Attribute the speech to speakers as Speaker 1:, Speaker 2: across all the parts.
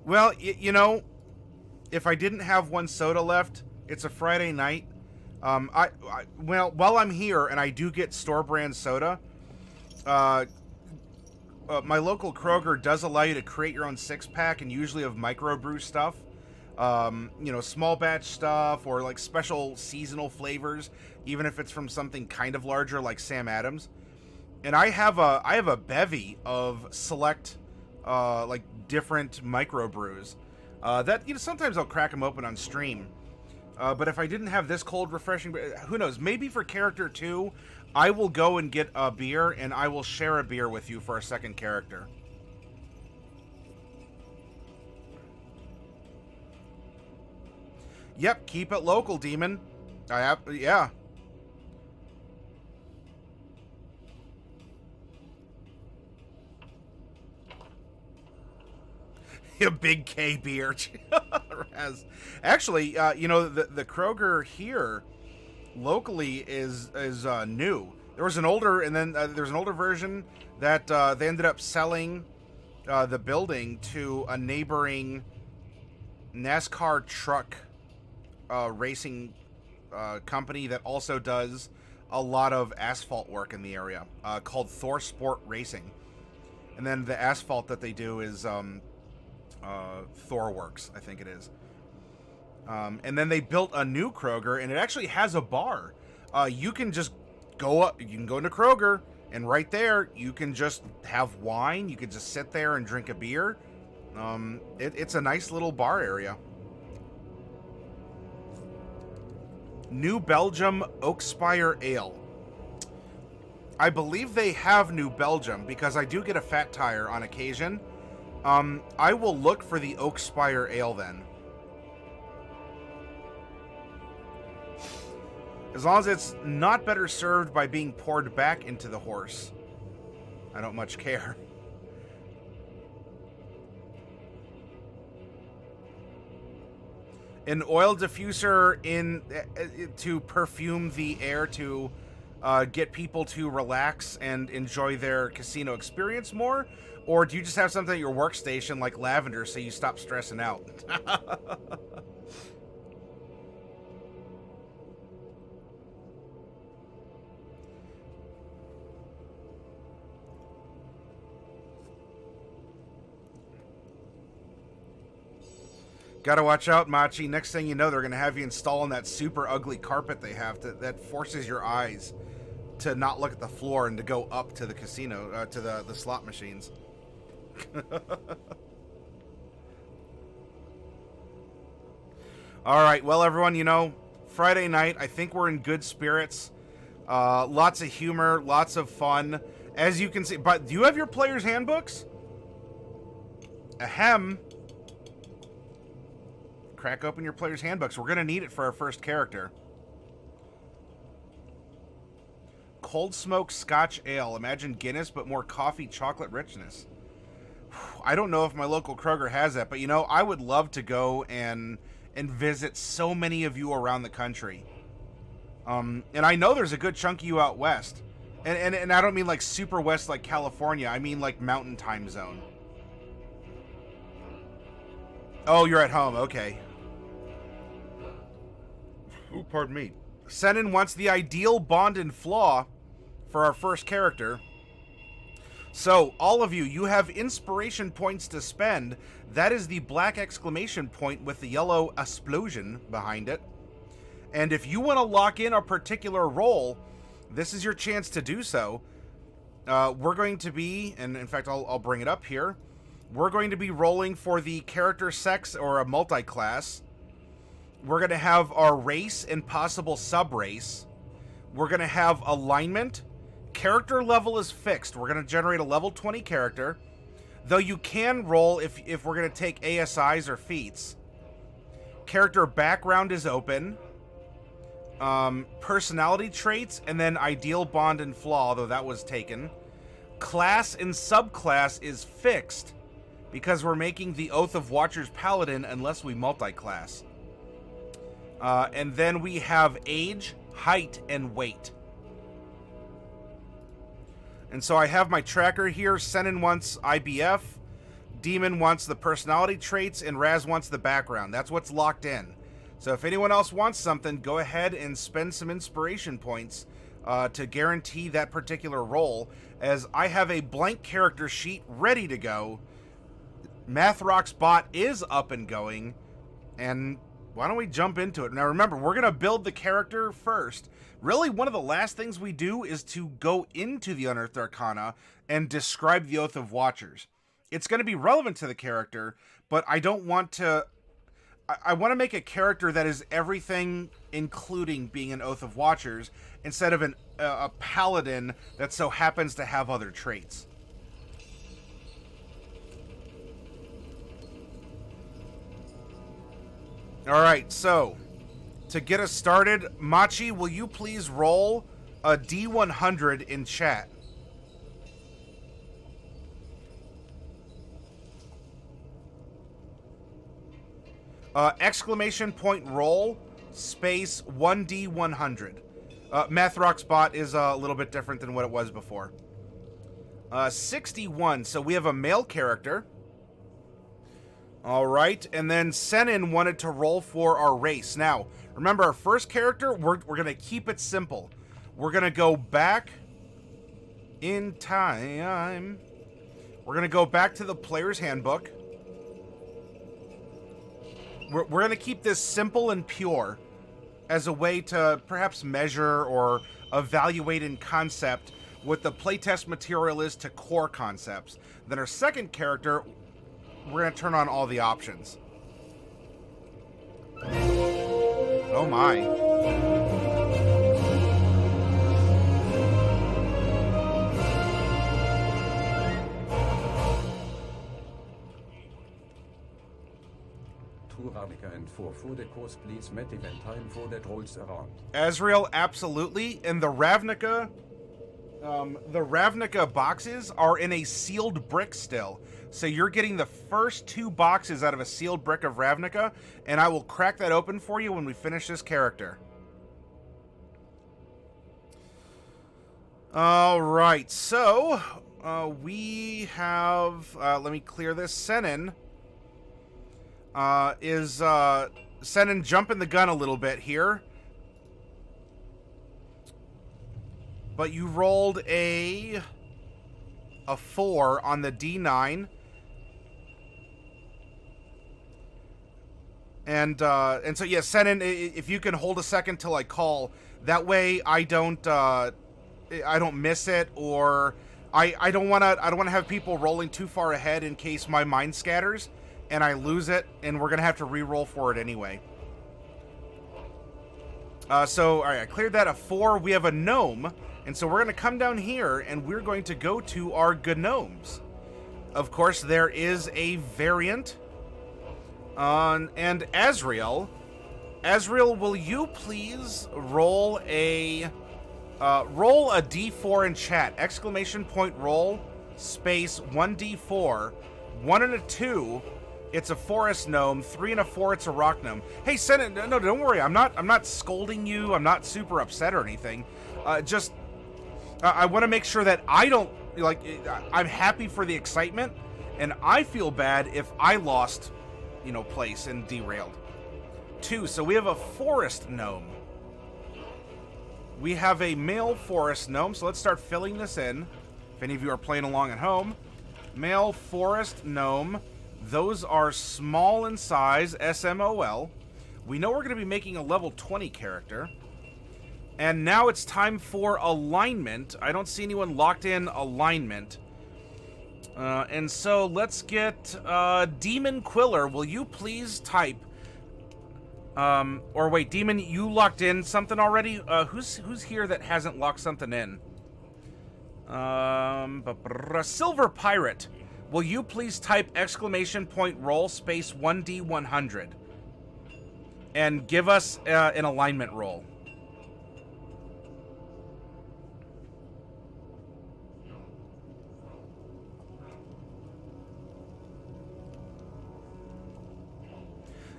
Speaker 1: Well, you know, if I didn't have one soda left, it's a Friday night. Well, while I'm here and I do get store brand soda, uh, my local Kroger does allow you to create your own six pack and usually of microbrew stuff. You know, small batch stuff or like special seasonal flavors, even if it's from something kind of larger like Sam Adams. And I have a bevy of select like different microbrews that, you know, sometimes I'll crack them open on stream. But if I didn't have this cold, refreshing, who knows? Maybe for character 2, I will go and get a beer, and I will share a beer with you for a second character. Yep, keep it local, Demon. Yeah. A big K beer. Actually, you know, the Kroger here locally is new. There was an older, and then there's an older version that they ended up selling the building to a neighboring NASCAR truck racing company that also does a lot of asphalt work in the area, called Thor Sport Racing. And then the asphalt that they do is Thor Works, I think it is. And then they built a new Kroger, and it actually has a bar. You can just go up, you can go into Kroger, and right there, you can just have wine. You can just sit there and drink a beer. It's a nice little bar area. New Belgium Oakspire Ale. I believe they have New Belgium because I do get a fat tire on occasion. I will look for the Oakspire Ale then. As long as it's not better served by being poured back into the horse. I don't much care. An oil diffuser to perfume the air to get people to relax and enjoy their casino experience more? Or do you just have something at your workstation like lavender so you stop stressing out? Gotta watch out, Machi. Next thing you know, they're gonna have you installing that super ugly carpet they have that forces your eyes to not look at the floor and to go up to the casino, to the slot machines. All right, well, everyone, you know, Friday night, I think we're in good spirits. Lots of humor, lots of fun. As you can see, but do you have your player's handbooks? Ahem. Crack open your player's handbooks. We're going to need it for our first character. Cold Smoke Scotch Ale. Imagine Guinness, but more coffee chocolate richness. I don't know if my local Kroger has that, but, you know, I would love to go and visit so many of you around the country. And I know there's a good chunk of you out west. And I don't mean like super west like California. I mean like mountain time zone. Oh, you're at home. Okay. Ooh, pardon me. Senin wants the ideal bond and flaw for our first character. So, all of you, you have inspiration points to spend. That is the black exclamation point with the yellow explosion behind it. And if you want to lock in a particular role, this is your chance to do so. We're going to be, and in fact, I'll bring it up here. We're going to be rolling for the character sex or a multi-class. We're going to have our race and possible sub-race. We're going to have alignment. Character level is fixed. We're going to generate a level 20 character. Though you can roll if we're going to take ASIs or feats. Character background is open. Personality traits, and then ideal bond and flaw, though that was taken. Class and subclass is fixed. Because we're making the Oath of Watchers Paladin unless we multi-class. And then we have age, height, and weight. And so I have my tracker here. Senin wants IBF. Demon wants the personality traits, and Raz wants the background. That's what's locked in. So if anyone else wants something, go ahead and spend some inspiration points to guarantee that particular role, as I have a blank character sheet ready to go. Mathrock's bot is up and going, and why don't we jump into it? Now remember, we're going to build the character first. Really, one of the last things we do is to go into the Unearthed Arcana and describe the Oath of Watchers. It's going to be relevant to the character, but I don't want to... I want to make a character that is everything, including being an Oath of Watchers, instead of a Paladin that so happens to have other traits. Alright, so, to get us started, Machi, will you please roll a D100 in chat? Exclamation point roll, space 1D100. Mathrock's bot is a little bit different than what it was before. 61, so we have a male character. Alright, and then Senin wanted to roll for our race. Now, remember, our first character, we're going to keep it simple. We're going to go back in time. We're going to go back to the player's handbook. We're going to keep this simple and pure as a way to perhaps measure or evaluate in concept what the playtest material is to core concepts. Then our second character, we're going to turn on all the options. Oh my.
Speaker 2: And for the course, please met event time for that rolls around.
Speaker 1: Azrael, absolutely. And the Ravnica boxes are in a sealed brick still. So you're getting the first 2 boxes out of a sealed brick of Ravnica, and I will crack that open for you when we finish this character. Alright, so we have, let me clear this. Senin Senin jumping the gun a little bit here. But you rolled a 4 on the D9. And so yeah, Senin, if you can hold a second till I call, that way I don't miss it, or I don't want to have people rolling too far ahead in case my mind scatters and I lose it, and we're going to have to re-roll for it anyway. So, alright, I cleared that. A 4. We have a gnome, and so we're going to come down here, and we're going to go to our gnomes. Of course, there is a variant. And Azrael. Azrael, will you please roll a D4 in chat. Exclamation point roll, space 1D4. 1 and a 2... it's a forest gnome. 3 and a 4, it's a rock gnome. Hey, Senin, no, don't worry. I'm not scolding you. I'm not super upset or anything. I want to make sure that I don't, like, I'm happy for the excitement, and I feel bad if I lost, place and derailed. 2, so we have a forest gnome. We have a male forest gnome, so let's start filling this in. If any of you are playing along at home. Male forest gnome. Those are small in size, SMOL. We know we're going to be making a level 20 character. And now it's time for alignment. I don't see anyone locked in alignment. And so let's get Demon Quiller. Will you please type... or wait, Demon, you locked in something already? Who's here that hasn't locked something in? Silver Pirate. Will you please type exclamation point roll space 1D100 and give us an alignment roll?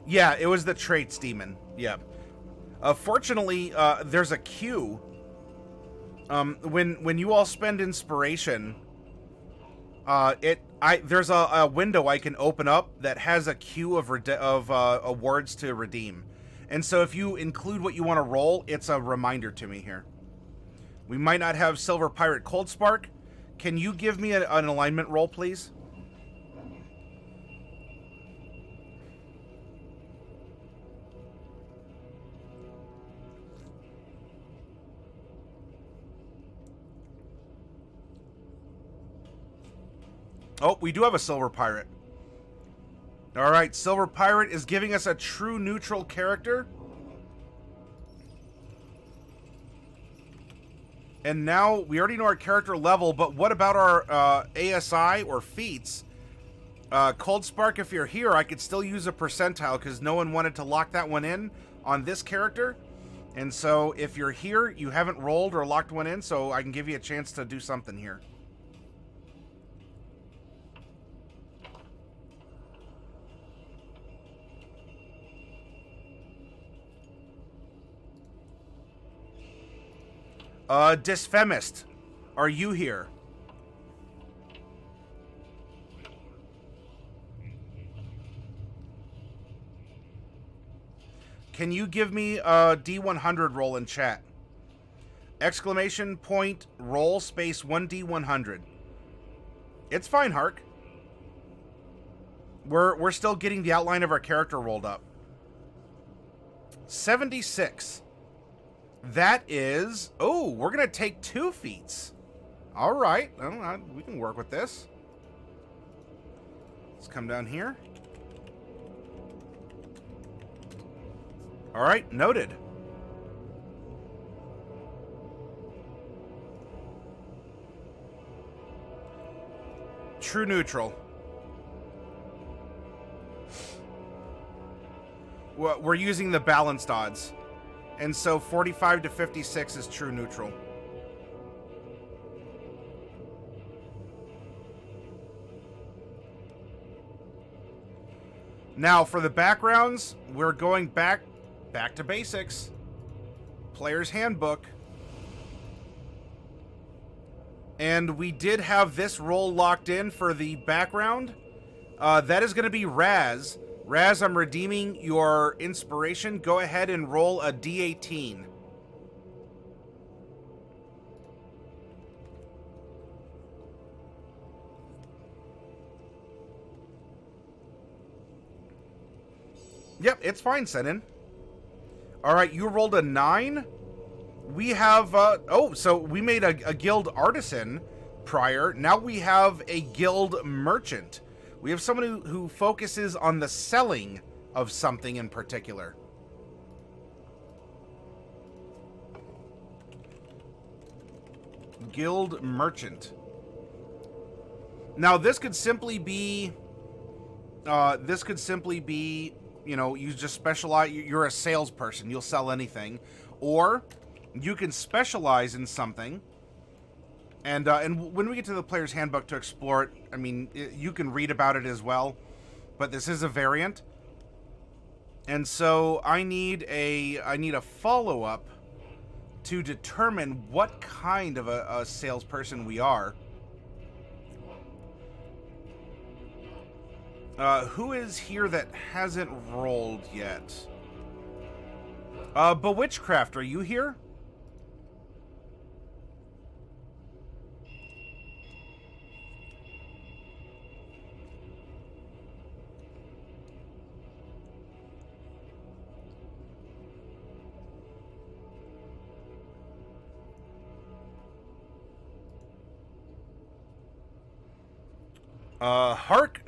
Speaker 1: Yeah, it was the traits demon. Yeah. Fortunately, there's a queue. When you all spend inspiration, There's a window I can open up that has a queue of awards to redeem. And so if you include what you want to roll, it's a reminder to me here. We might not have Silver Pirate Cold Spark. Can you give me an alignment roll, please? Oh, we do have a Silver Pirate. All right, Silver Pirate is giving us a true neutral character. And now we already know our character level, but what about our ASI or feats? Cold Spark, if you're here, I could still use a percentile because no one wanted to lock that one in on this character. And so if you're here, you haven't rolled or locked one in, so I can give you a chance to do something here. Dysphemist, are you here? Can you give me a D100 roll in chat? Exclamation point roll space 1D100. It's fine, Hark. We're still getting the outline of our character rolled up. 76. That is... Oh, we're going to take 2 feats. All right. We can work with this. Let's come down here. All right. Noted. True neutral. We're using the balanced odds. And so 45 to 56 is true neutral. Now for the backgrounds, we're going back to basics. Player's handbook. And we did have this roll locked in for the background. That is going to be Raz. Raz, I'm redeeming your inspiration. Go ahead and roll a D18. Yep, it's fine, Senin. All right, you rolled a 9. We have, so we made a guild artisan prior. Now we have a guild merchant. We have someone who focuses on the selling of something in particular. Guild merchant. Now this could simply be, you know, you just specialize, you're a salesperson, you'll sell anything. Or you can specialize in something. And when we get to the player's handbook to explore it, I mean, you can read about it as well. But this is a variant. And so I need a follow-up to determine what kind of a salesperson we are. Who is here that hasn't rolled yet? Bewitchcraft, are you here?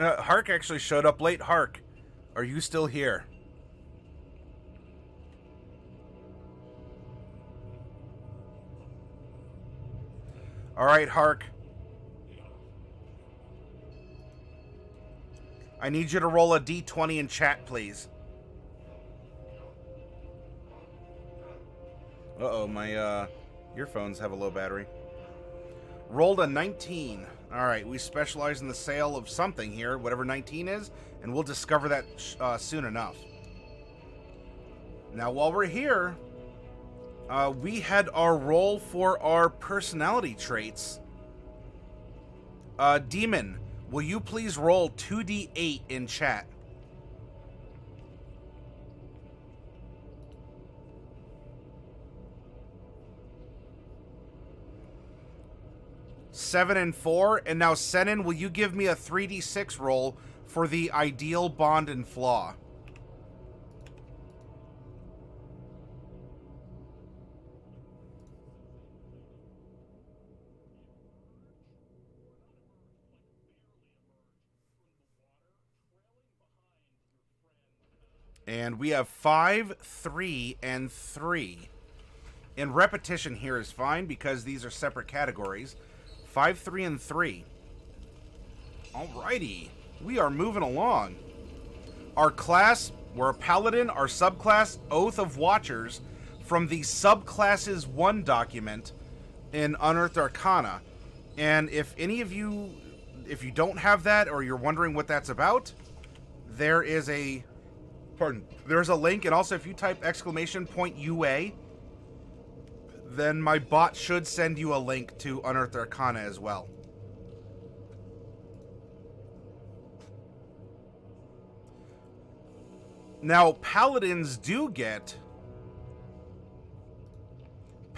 Speaker 1: Hark actually showed up late. Hark, are you still here? All right, Hark. I need you to roll a D20 in chat, please. Uh-oh, my earphones have a low battery. Rolled a 19. All right, we specialize in the sale of something here, whatever 19 is, and we'll discover that soon enough. Now, while we're here, we had our roll for our personality traits. Demon, will you please roll 2d8 in chat? Seven and 4, and now Senin, will you give me a 3d6 roll for the ideal bond and flaw? And we have 5, 3, and 3. And repetition here is fine because these are separate categories. 5, 3, and 3. Alrighty. We are moving along. Our class, we're a Paladin. Our subclass, Oath of Watchers, from the Subclasses 1 document in Unearthed Arcana. And if any of you, if you don't have that or you're wondering what that's about, there is a... There's a link, and also if you type !UA, then my bot should send you a link to Unearthed Arcana as well. Now, Paladins do get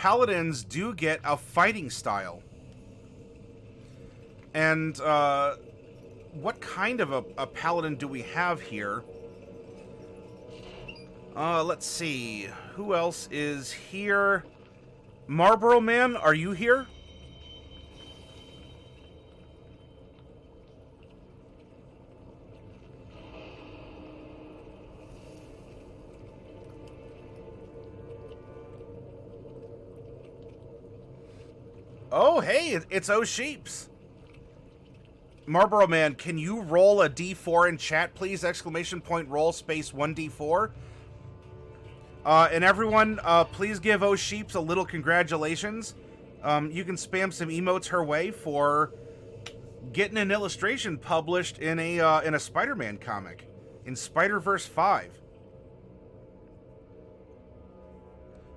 Speaker 1: a fighting style. And what kind of a Paladin do we have here? Let's see. Who else is here? Marlboro Man, are you here? Oh, hey, it's O'Sheeps. Marlboro Man, can you roll a D4 in chat, please? !roll space 1D4. And everyone, please give O'Sheeps a little congratulations. You can spam some emotes her way for getting an illustration published in a Spider-Man comic, in Spider-Verse 5.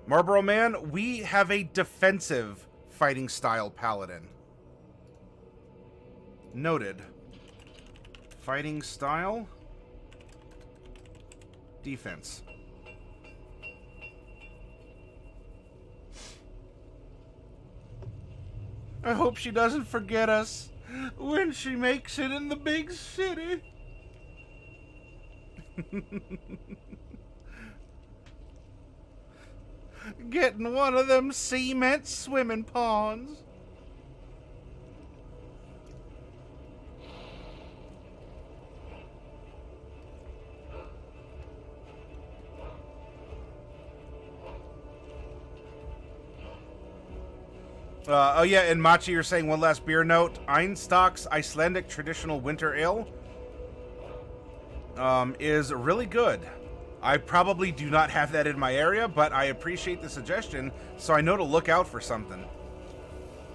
Speaker 1: Marlboro Man, we have a defensive fighting style Paladin. Noted. Fighting style. Defense. I hope she doesn't forget us when she makes it in the big city. Getting one of them cement swimming ponds. Oh yeah, and Machi, you're saying one last beer note. Einstock's Icelandic Traditional Winter Ale is really good. I probably do not have that in my area, but I appreciate the suggestion, so I know to look out for something.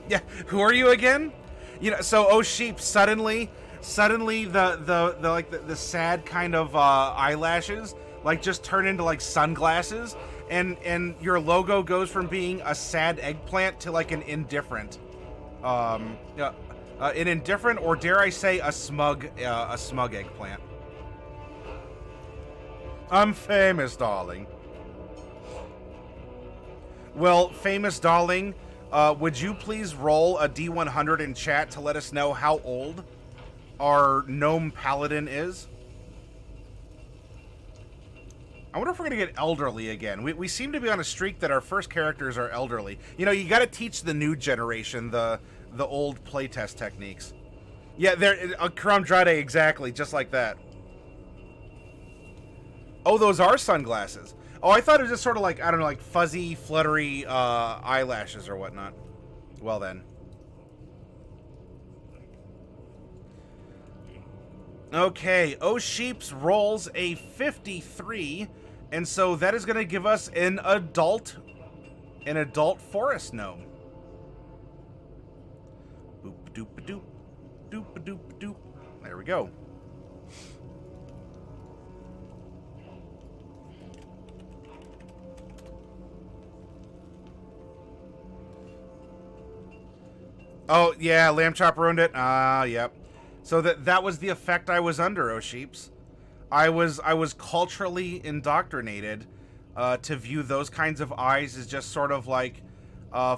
Speaker 1: Yeah, who are you again? You know, so O'Sheep, suddenly the sad kind of eyelashes like just turn into like sunglasses. And your logo goes from being a sad eggplant to like an indifferent, an indifferent, or dare I say, a smug eggplant. I'm famous, darling. Well, famous darling, would you please roll a D100 in chat to let us know how old our Gnome Paladin is? I wonder if we're going to get elderly again. We seem to be on a streak that our first characters are elderly. You know, you got to teach the new generation the old playtest techniques. Yeah, Karamdrade, exactly, just like that. Oh, those are sunglasses. Oh, I thought it was just sort of like, I don't know, like fuzzy, fluttery eyelashes or whatnot. Well then. Okay, O'Sheeps rolls a 53, and so that is going to give us an adult forest gnome. Boop-a-doop-a-doop, doop-a-doop-a-doop. There we go. Oh, yeah, Lamb Chop ruined it. Yep. So that was the effect I was under, oh sheeps. I was culturally indoctrinated to view those kinds of eyes as just sort of like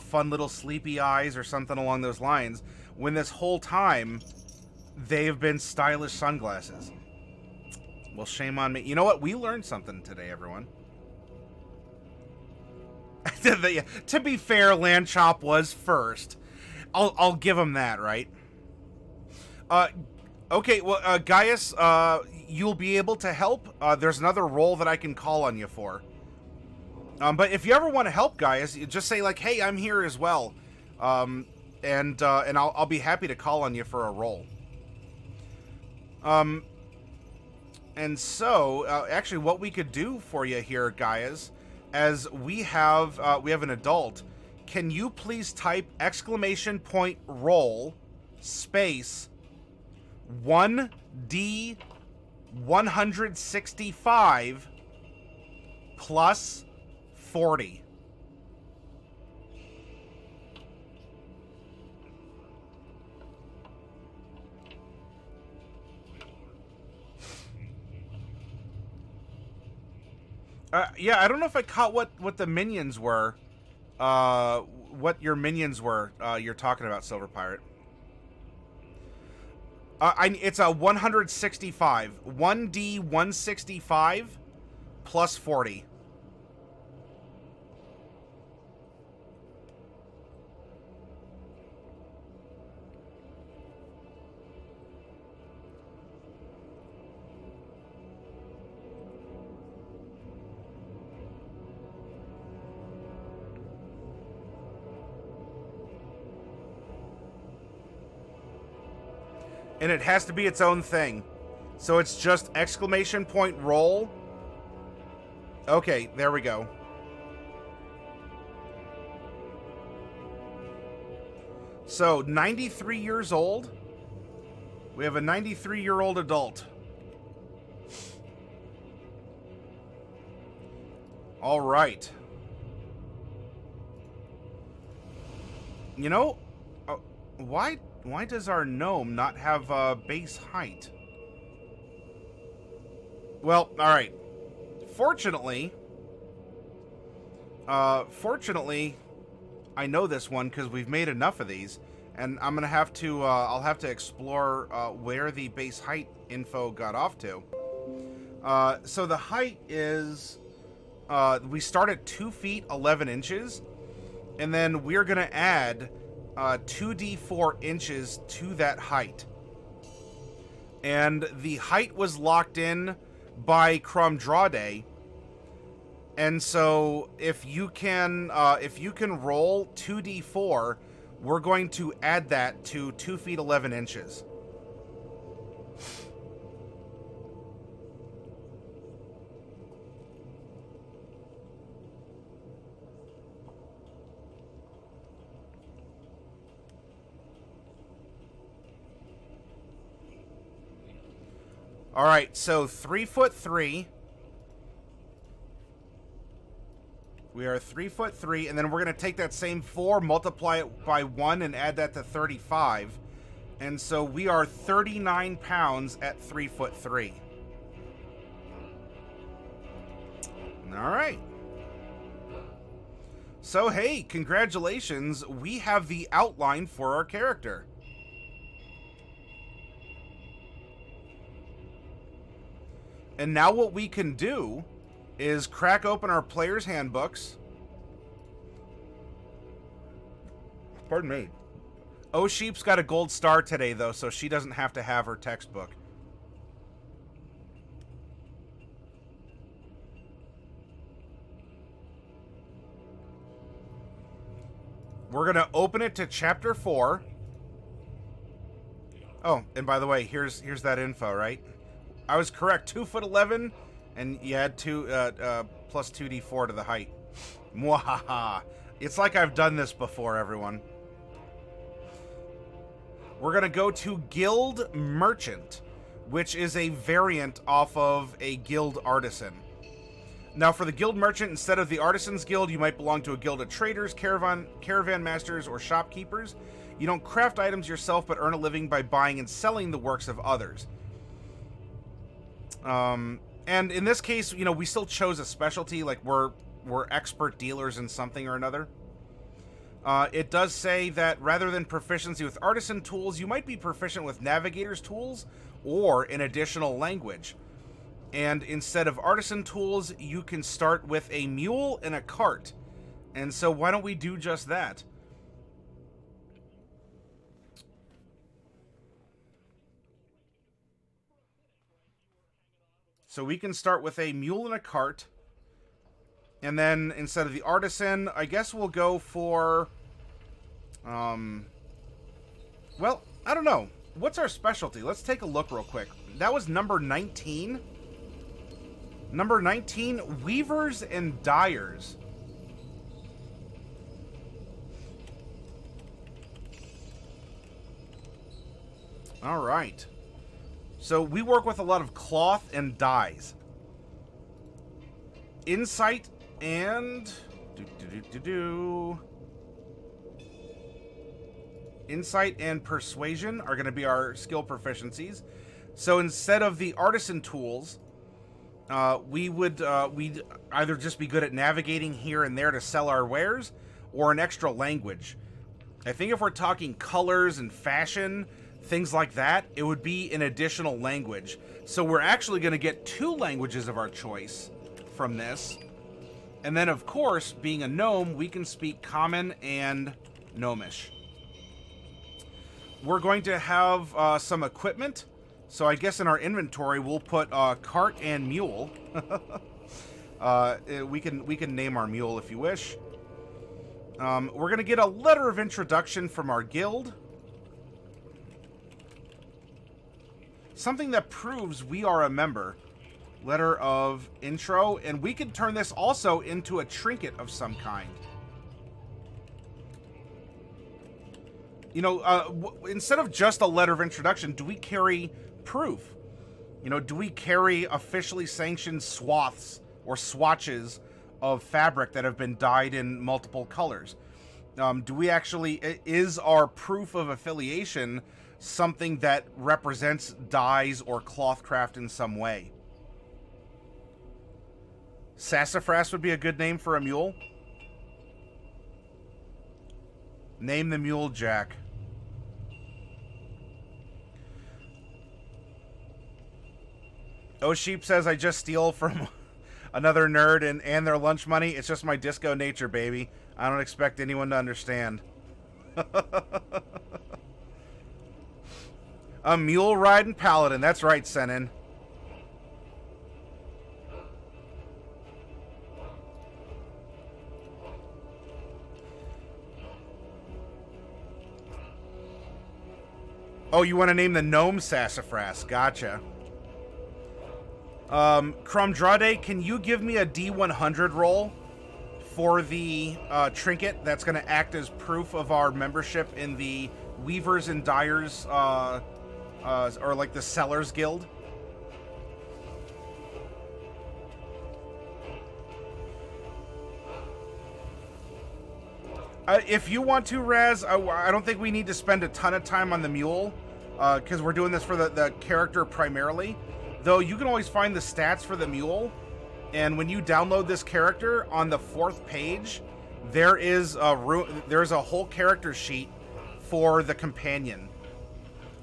Speaker 1: fun little sleepy eyes or something along those lines, when this whole time they've been stylish sunglasses. Well, shame on me. You know what? We learned something today, everyone. To be fair, Landchop was first. I'll give him that, right? Okay, well, Gaius, you'll be able to help. There's another role that I can call on you for. But if you ever want to help, Gaius, you just say like, "Hey, I'm here as well," and I'll be happy to call on you for a role. And so, actually, what we could do for you here, Gaius, as we have an adult. Can you please type !roll space 1D 165 plus 40. Yeah, I don't know if I caught what the minions were. What your minions were. You're talking about, Silver Pirate. It's a 165. 1D 165 plus 40. And it has to be its own thing. So it's just !roll. Okay, there we go. So, 93 years old. We have a 93-year-old adult. All right. You know, why does our gnome not have base height? Well, all right. Fortunately, I know this one because we've made enough of these, and I'm gonna have to. I'll have to explore where the base height info got off to. So the height is. We start at 2 feet 11 inches, and then we're gonna add 2d4 inches to that height. And the height was locked in by Crumdrade. And so if you can roll 2d4, we're going to add that to 2 feet 11 inches. All right, so 3'3". We are 3'3", and then we're gonna take that same 4, multiply it by 1, and add that to 35. And so we are 39 pounds at 3'3". All right. So hey, congratulations! We have the outline for our character. And now what we can do is crack open our player's handbooks. Pardon me. Oh, Sheep's got a gold star today, though, so she doesn't have to have her textbook. We're going to open it to Chapter 4. Oh, and by the way, here's that info, right? I was correct. 2'11", and you add plus 2d4 to the height. Mwahaha. It's like I've done this before, everyone. We're gonna go to Guild Merchant, which is a variant off of a Guild Artisan. Now, for the Guild Merchant, instead of the Artisans Guild, you might belong to a Guild of Traders, Caravan Masters, or Shopkeepers. You don't craft items yourself, but earn a living by buying and selling the works of others. And in this case, you know, we still chose a specialty, like we're expert dealers in something or another. It does say that rather than proficiency with artisan tools, you might be proficient with navigator's tools or an additional language. And instead of artisan tools, you can start with a mule and a cart. And so why don't we do just that? So we can start with a mule and a cart. And then instead of the artisan, I guess we'll go for... well, I don't know. What's our specialty? Let's take a look real quick. That was number 19. Number 19, weavers and dyers. All right. So we work with a lot of cloth and dyes. Insight and... Insight and persuasion are going to be our skill proficiencies. So instead of the artisan tools, we'd either just be good at navigating here and there to sell our wares, or an extra language. I think if we're talking colors and fashion, things like that, it would be an additional language. So we're actually going to get 2 languages of our choice from this. And then, of course, being a gnome, we can speak Common and Gnomish. We're going to have some equipment. So I guess in our inventory, we'll put cart and mule. We can name our mule if you wish. We're going to get a letter of introduction from our guild. Something that proves we are a member. Letter of intro. And we can turn this also into a trinket of some kind. You know, instead of just a letter of introduction, do we carry proof? You know, do we carry officially sanctioned swaths or swatches of fabric that have been dyed in multiple colors? Do we actually... Is our proof of affiliation something that represents dyes or cloth craft in some way? Sassafras would be a good name for a mule. Name the mule Jack. Oh Sheep says, I just steal from another nerd and their lunch money. It's just my disco nature, baby. I don't expect anyone to understand. A mule riding paladin. That's right, Senin. Oh, you want to name the gnome Sassafras. Gotcha. Crumdrade, can you give me a D100 roll for the trinket that's going to act as proof of our membership in the Weavers and Dyers, or like the Sellers Guild? If you want to, Raz, I don't think we need to spend a ton of time on the mule, because we're doing this for the character primarily. Though you can always find the stats for the mule, and when you download this character, on the 4th page, there is there's a whole character sheet for the companion.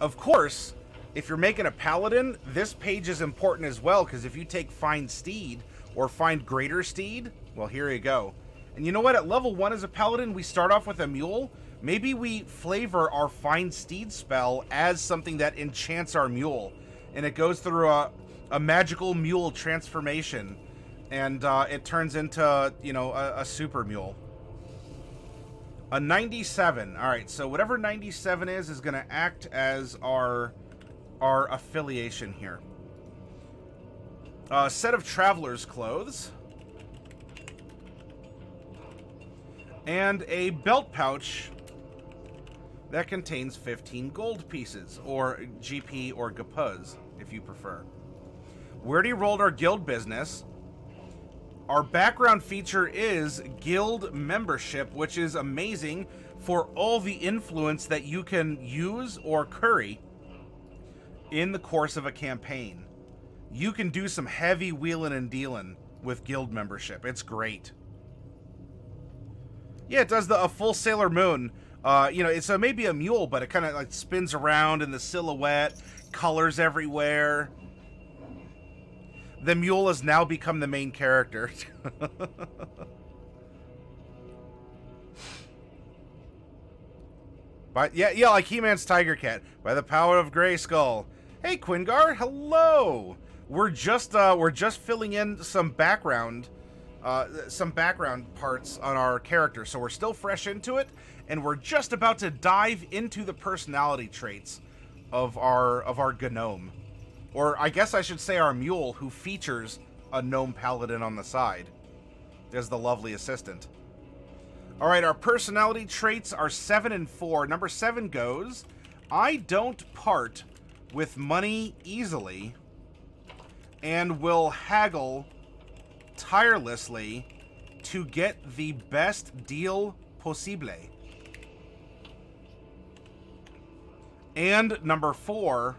Speaker 1: Of course, if you're making a paladin, this page is important as well, because if you take Find Steed or Find Greater Steed, well, here you go. And you know what? At level 1 as a paladin, we start off with a mule. Maybe we flavor our Find Steed spell as something that enchants our mule. And it goes through a magical mule transformation. And it turns into, you know, a super mule. A 97. All right, so whatever 97 is going to act as our affiliation here. A set of traveler's clothes. And a belt pouch that contains 15 gold pieces, or GP or Gapuz, if you prefer. We already rolled our guild business. Our background feature is guild membership, which is amazing for all the influence that you can use or curry in the course of a campaign. You can do some heavy wheeling and dealing with guild membership. It's great. Yeah, it does a full Sailor Moon. You know, it's maybe a mule, but it kind of like spins around in the silhouette, colors everywhere. The mule has now become the main character. But yeah, like He-Man's Tiger Cat. By the power of Grayskull. Hey, Quingar, hello. We're just filling in some background parts on our character, so we're still fresh into it, and we're just about to dive into the personality traits of our Gnome, or I guess I should say our mule, who features a gnome paladin on the side as the lovely assistant. All right, our personality traits are 7 and 4. Number 7 goes, I don't part with money easily and will haggle tirelessly to get the best deal possible. And number 4,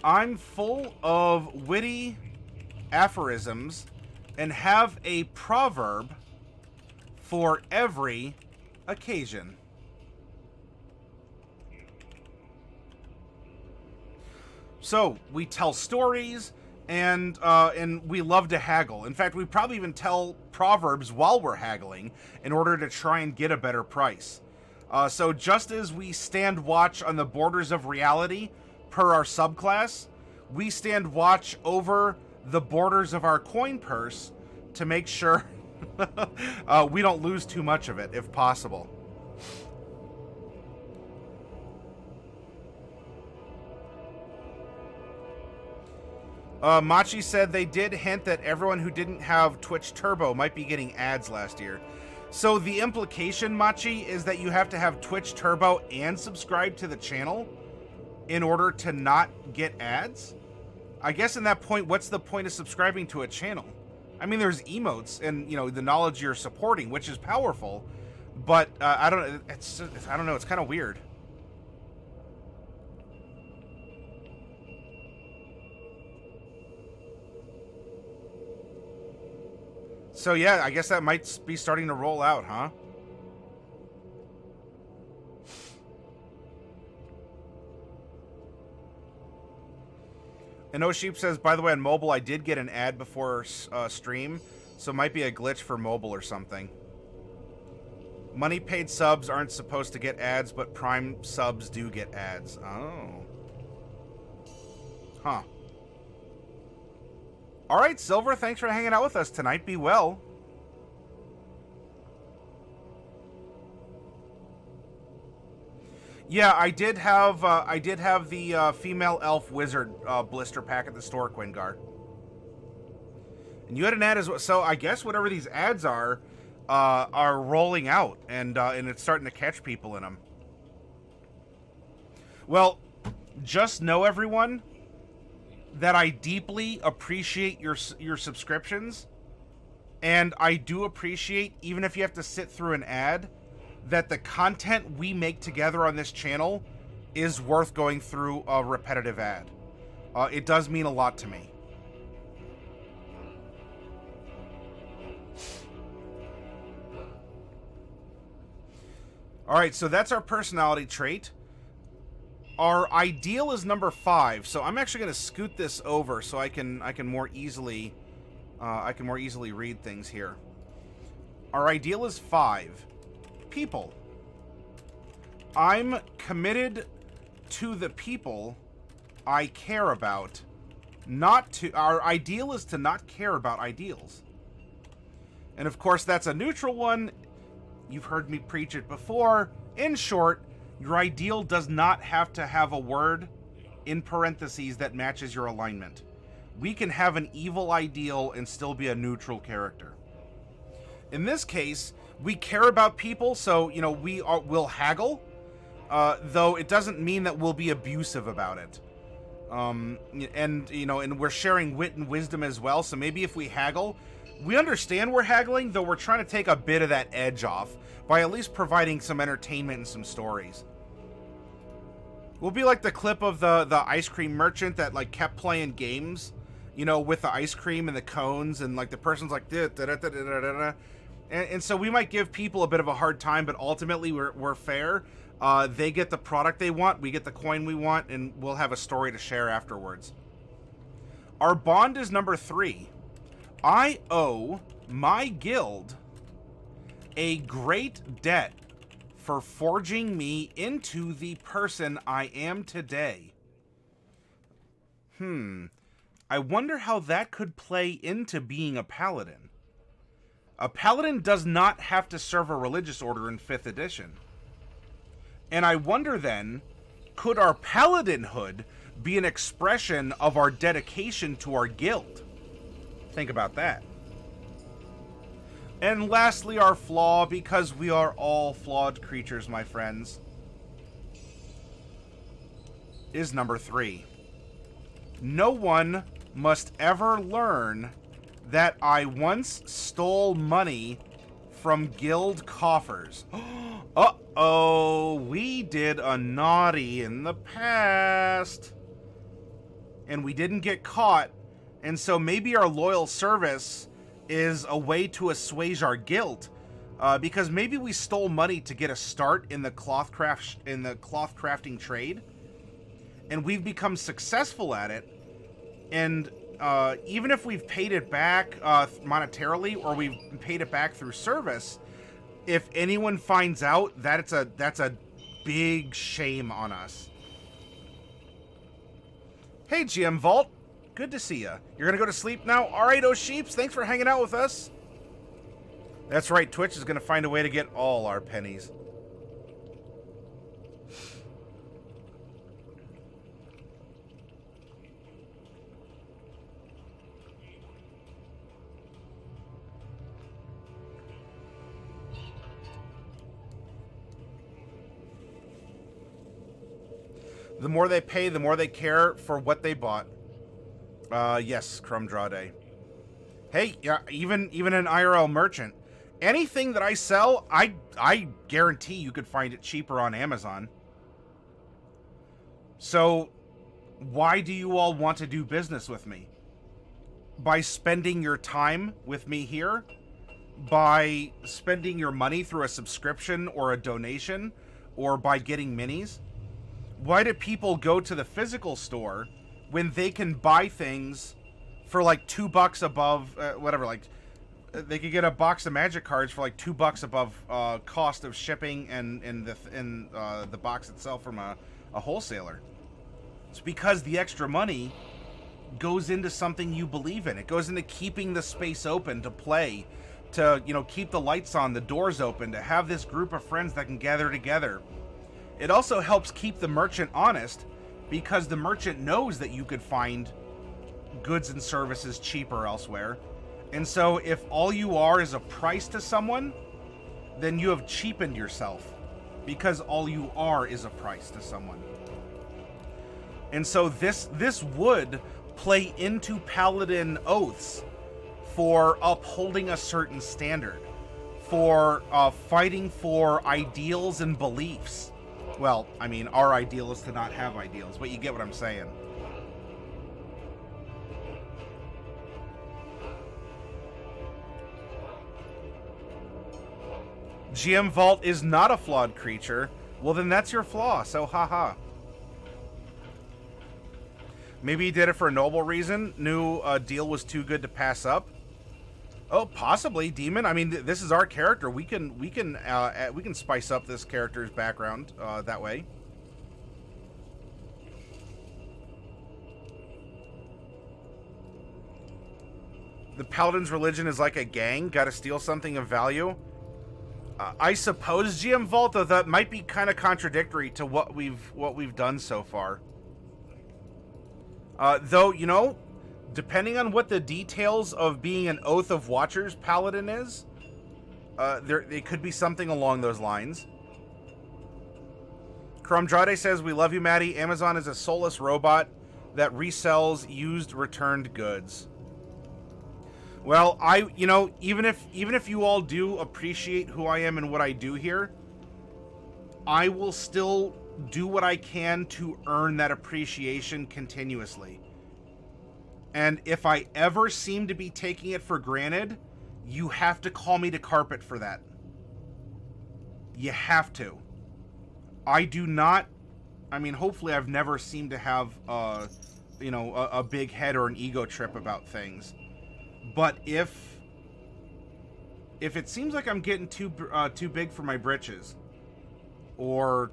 Speaker 1: I'm full of witty aphorisms and have a proverb for every occasion. So we tell stories, and we love to haggle. In fact, we probably even tell proverbs while we're haggling in order to try and get a better price. So just as we stand watch on the borders of reality per our subclass, we stand watch over the borders of our coin purse to make sure we don't lose too much of it, if possible. Machi said they did hint that everyone who didn't have Twitch Turbo might be getting ads last year. So the implication, Machi, is that you have to have Twitch Turbo and subscribe to the channel in order to not get ads? I guess in that point, what's the point of subscribing to a channel? I mean, there's emotes and, you know, the knowledge you're supporting, which is powerful, but I don't know, it's kind of weird. So yeah, I guess that might be starting to roll out, huh? And Sheep says, by the way, on mobile, I did get an ad before stream, so it might be a glitch for mobile or something. Money paid subs aren't supposed to get ads, but Prime subs do get ads. Oh. Huh. All right, Silver, thanks for hanging out with us tonight. Be well. Yeah, I did have the female elf wizard blister pack at the store, Quingar. And you had an ad as well. So I guess whatever these ads are rolling out, and it's starting to catch people in them. Well, just know, everyone, that I deeply appreciate your subscriptions, and I do appreciate, even if you have to sit through an ad, that the content we make together on this channel is worth going through a repetitive ad. It does mean a lot to me. All right, so that's our personality trait. Our ideal is number 5, so I'm actually going to scoot this over so I can more easily read things here. Our ideal is 5. People. I'm committed to the people I care about. Our ideal is to not care about ideals. And of course, that's a neutral one. You've heard me preach it before. In short, your ideal does not have to have a word in parentheses that matches your alignment. We can have an evil ideal and still be a neutral character. In this case, we care about people, so, you know, we'll haggle, though it doesn't mean that we'll be abusive about it. And, you know, and we're sharing wit and wisdom as well, so maybe if we haggle, We understand we're haggling, though we're trying to take a bit of that edge off by at least providing some entertainment and some stories. We'll be like the clip of the ice cream merchant that like kept playing games, you know, with the ice cream and the cones, and like the person's like da, da, da, da, da, da, da. And so we might give people a bit of a hard time, but ultimately we're fair. They get the product they want, we get the coin we want, and we'll have a story to share afterwards. Our bond is number 3. I owe my guild a great debt for forging me into the person I am today. I wonder how that could play into being a paladin. A paladin does not have to serve a religious order in 5th edition. And I wonder then, could our paladinhood be an expression of our dedication to our guild? Think about that. And lastly, our flaw, because we are all flawed creatures, my friends, is number 3. No one must ever learn that I once stole money from guild coffers. Uh-oh, we did a naughty in the past. And we didn't get caught, and so maybe our loyal service is a way to assuage our guilt, because maybe we stole money to get a start in the cloth crafting trade, and we've become successful at it. And even if we've paid it back monetarily, or we've paid it back through service, if anyone finds out, that's a big shame on us. Hey, GM Vault. Good to see ya. You're gonna go to sleep now? Alright, oh sheeps, thanks for hanging out with us. That's right, Twitch is gonna find a way to get all our pennies. The more they pay, the more they care for what they bought. Yes, Crumdrade. Hey, yeah, even an IRL merchant. Anything that I sell, I guarantee you could find it cheaper on Amazon. So, why do you all want to do business with me? By spending your time with me here? By spending your money through a subscription or a donation? Or by getting minis? Why do people go to the physical store when they can buy things for like $2 above, whatever, like, they could get a box of magic cards for like $2 above cost of shipping and the box itself from a wholesaler? It's because the extra money goes into something you believe in. It goes into keeping the space open to play, to, you know, keep the lights on, the doors open, to have this group of friends that can gather together. It also helps keep the merchant honest, because the merchant knows that you could find goods and services cheaper elsewhere. And so if all you are is a price to someone, then you have cheapened yourself, because all you are is a price to someone. And so this would play into Paladin oaths for upholding a certain standard, for fighting for ideals and beliefs. Well, I mean, our ideal is to not have ideals, but you get what I'm saying. GM Vault is not a flawed creature. Well, then that's your flaw, so haha. Maybe he did it for a noble reason, knew a deal was too good to pass up. Oh, possibly, Demon. I mean, this is our character. We can spice up this character's background that way. The Paladin's religion is like a gang. Got to steal something of value. I suppose, GM Vault, though that might be kind of contradictory to what we've done so far. Though, you know, depending on what the details of being an Oath of Watchers Paladin is, it could be something along those lines. Crumdrade says, we love you, Maddie. Amazon is a soulless robot that resells used returned goods. Well, even if you all do appreciate who I am and what I do here, I will still do what I can to earn that appreciation continuously. And if I ever seem to be taking it for granted, you have to call me to carpet for that. You have to. I do not... I mean, hopefully I've never seemed to have, a big head or an ego trip about things. But if it seems like I'm getting too big for my britches, or,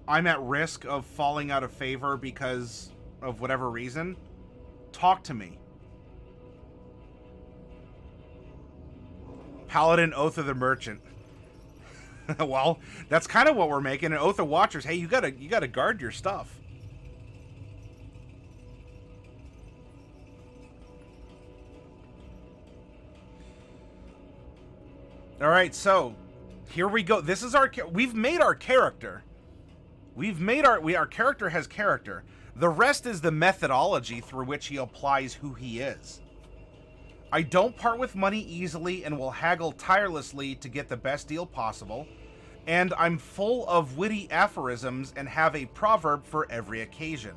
Speaker 1: I'm at risk of falling out of favor because of whatever reason, talk to me. Paladin, Oath of the Merchant. Well, that's kind of what we're making. An Oath of Watchers. Hey, you gotta guard your stuff. All right, so here we go. This is we've made our character. Our character has character. The rest is the methodology through which he applies who he is. I don't part with money easily and will haggle tirelessly to get the best deal possible. And I'm full of witty aphorisms and have a proverb for every occasion.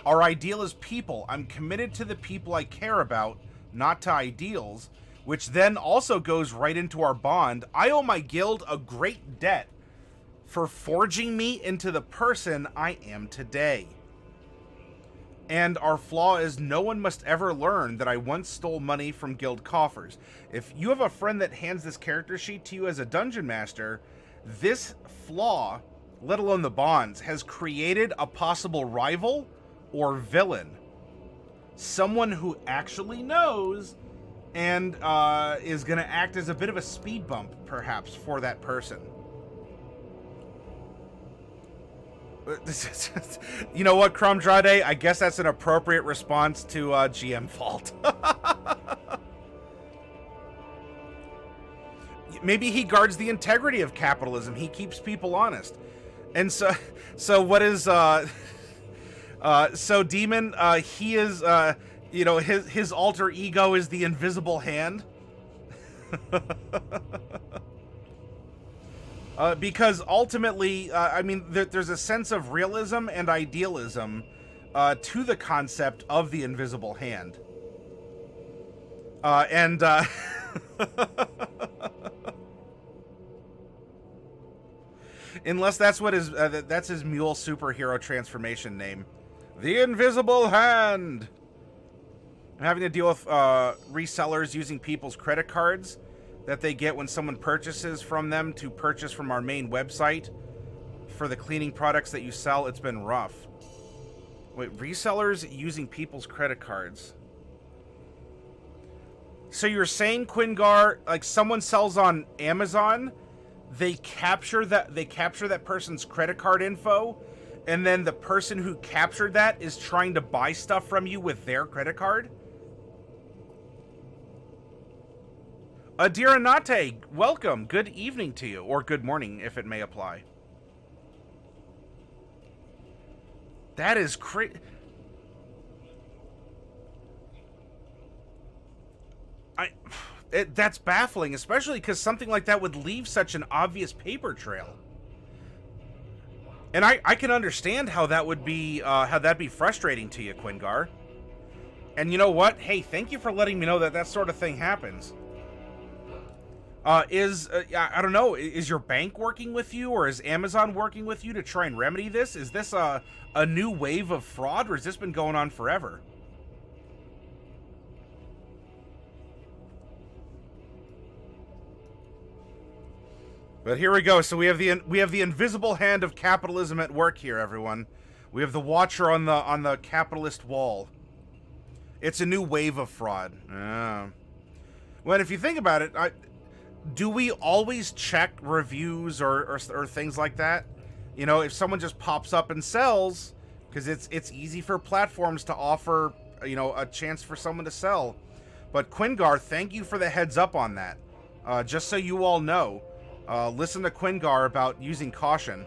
Speaker 1: Our ideal is people. I'm committed to the people I care about, not to ideals, which then also goes right into our bond. I owe my guild a great debt for forging me into the person I am today. And our flaw is no one must ever learn that I once stole money from guild coffers. If you have a friend that hands this character sheet to you as a dungeon master, this flaw, let alone the bonds, has created a possible rival or villain. Someone who actually knows and is going to act as a bit of a speed bump, perhaps, for that person. You know what, Crumdrade? I guess that's an appropriate response to GM fault. Maybe he guards the integrity of capitalism. He keeps people honest. And so what is so Demon? He is his alter ego is the invisible hand. Because ultimately, there's a sense of realism and idealism to the concept of the invisible hand. Unless that's what that's his mule superhero transformation name. The Invisible Hand! I'm having to deal with resellers using people's credit cards that they get when someone purchases from them to purchase from our main website for the cleaning products that you sell. It's been rough. Wait, resellers using people's credit cards. So you're saying, Quingar, like someone sells on Amazon, they capture that person's credit card info, and then the person who captured that is trying to buy stuff from you with their credit card? Adiranate, welcome. Good evening to you, or good morning, if it may apply. That is crazy. That's baffling, especially because something like that would leave such an obvious paper trail. And I can understand how that would be, how that'd be frustrating to you, Quingar. And you know what? Hey, thank you for letting me know that that sort of thing happens. I don't know, is your bank working with you, or is Amazon working with you to try and remedy this? Is this a new wave of fraud, or has this been going on forever? But here we go. So we have the invisible hand of capitalism at work here, everyone. We have the watcher on the capitalist wall. It's a new wave of fraud. Well, if you think about it, do we always check reviews or things like that? You know, if someone just pops up and sells, because it's easy for platforms to offer, you know, a chance for someone to sell. But Quingar, thank you for the heads up on that. Just so you all know, listen to Quingar about using caution.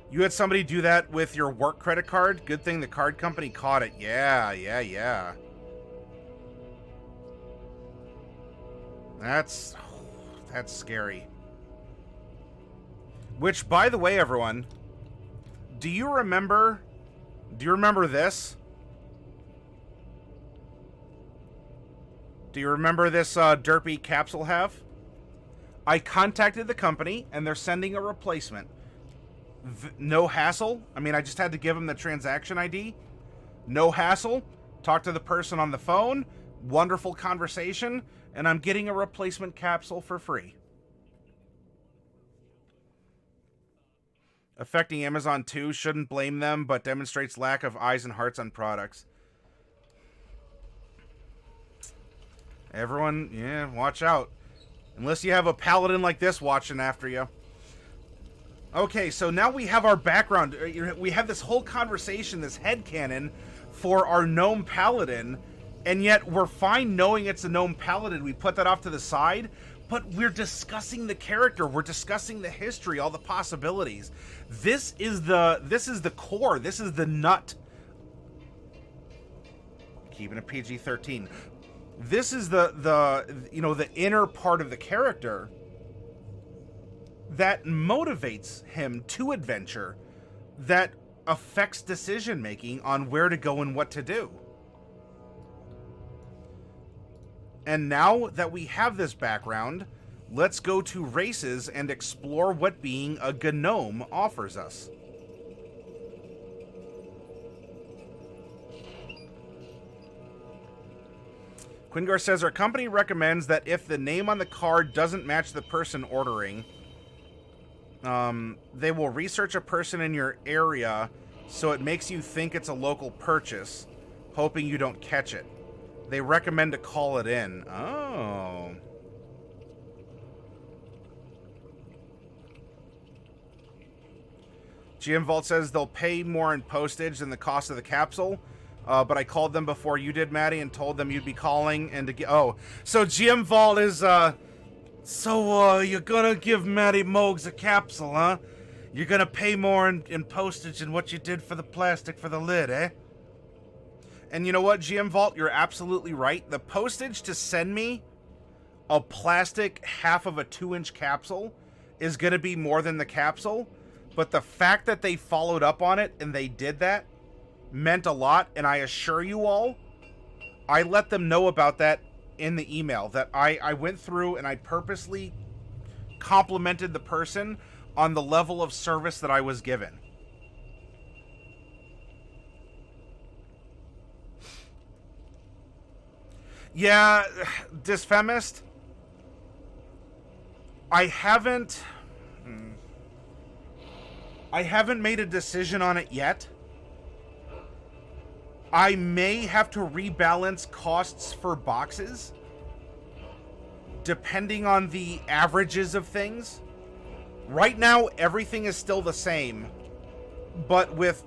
Speaker 1: You had somebody do that with your work credit card? Good thing the card company caught it. Yeah. That's scary. Which, by the way, everyone, do you remember this? Do you remember this derpy capsule have? I contacted the company, and they're sending a replacement. No hassle. I mean, I just had to give them the transaction ID. No hassle. Talk to the person on the phone. Wonderful conversation. And I'm getting a replacement capsule for free. Affecting Amazon too. Shouldn't blame them, but demonstrates lack of eyes and hearts on products. Everyone, yeah, watch out. Unless you have a paladin like this watching after you. Okay, so now we have our background. We have this whole conversation, this headcanon for our gnome paladin, and yet we're fine knowing it's a gnome paladin. We put that off to the side, but we're discussing the character. We're discussing the history, all the possibilities. This is the core. This is the nut. Keeping a PG-13. This is the inner part of the character that motivates him to adventure, that affects decision making on where to go and what to do. And now that we have this background, let's go to races and explore what being a gnome offers us. Quingar says, our company recommends that if the name on the card doesn't match the person ordering, they will research a person in your area so it makes you think it's a local purchase, hoping you don't catch it. They recommend to call it in. Oh. GM Vault says they'll pay more in postage than the cost of the capsule. But I called them before you did, Maddie, and told them you'd be calling and to get... Oh, so GM Vault is, you're gonna give Maddie Mogs a capsule, huh? You're gonna pay more in postage than what you did for the plastic for the lid, eh? And you know what, GM Vault? You're absolutely right. The postage to send me a plastic half of a 2-inch capsule is gonna be more than the capsule. But the fact that they followed up on it and they did that meant a lot, and I assure you all, I let them know about that in the email, that I went through and I purposely complimented the person on the level of service that I was given. Yeah, Dysfemist, I haven't made a decision on it yet. I may have to rebalance costs for boxes, depending on the averages of things. Right now, everything is still the same, but with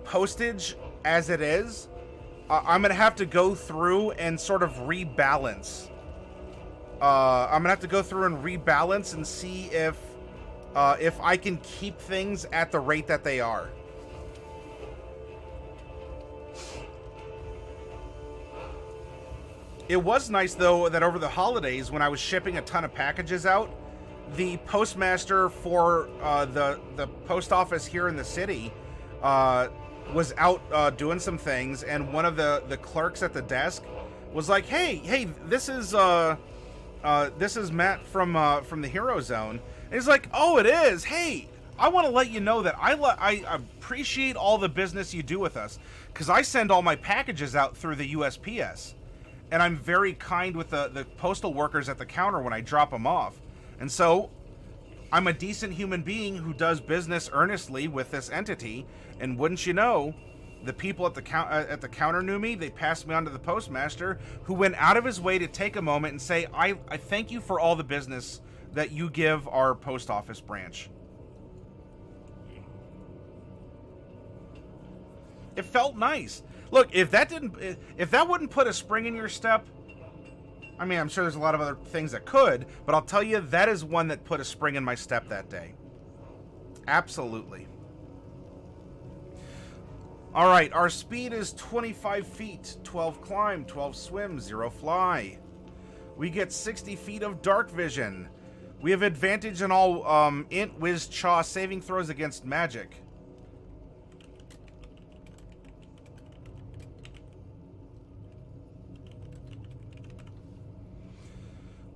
Speaker 1: postage as it is, I'm gonna have to go through and sort of rebalance. I'm gonna have to go through and rebalance and see if I can keep things at the rate that they are. It was nice, though, that over the holidays, when I was shipping a ton of packages out, the postmaster for the post office here in the city was out doing some things, and one of the clerks at the desk was like, "Hey, this is Matt from the Hero Zone." And he's like, "Oh, it is. Hey, I want to let you know that I appreciate all the business you do with us, because I send all my packages out through the USPS." And I'm very kind with the postal workers at the counter when I drop them off. And so, I'm a decent human being who does business earnestly with this entity. And wouldn't you know, the people at the counter knew me. They passed me on to the postmaster, who went out of his way to take a moment and say, I thank you for all the business that you give our post office branch. It felt nice. Look, if that wouldn't put a spring in your step, I mean, I'm sure there's a lot of other things that could, but I'll tell you, that is one that put a spring in my step that day. Absolutely. All right, our speed is 25 feet, 12 climb, 12 swim, 0 fly. We get 60 feet of dark vision. We have advantage in all int, whiz, chaw saving throws against magic.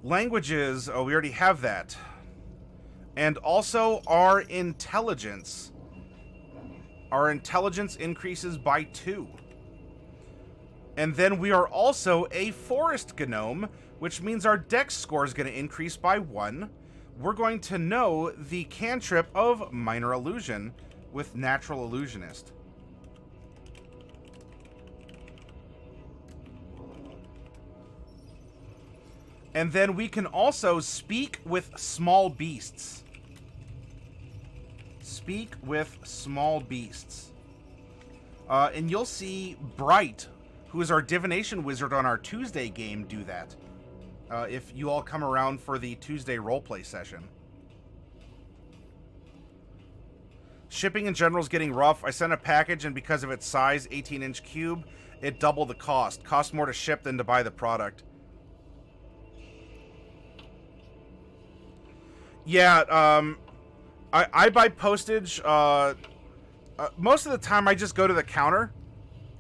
Speaker 1: Languages, oh, we already have that. And also our intelligence. Our intelligence increases by 2. And then we are also a forest gnome, which means our dex score is going to increase by 1. We're going to know the cantrip of Minor Illusion with Natural Illusionist. And then we can also speak with small beasts. Speak with small beasts. And you'll see Bright, who is our divination wizard on our Tuesday game, do that. If you all come around for the Tuesday roleplay session. Shipping in general is getting rough. I sent a package, and because of its size, 18-inch cube, it doubled the cost. Costs more to ship than to buy the product. Yeah, I buy postage. Most of the time, I just go to the counter.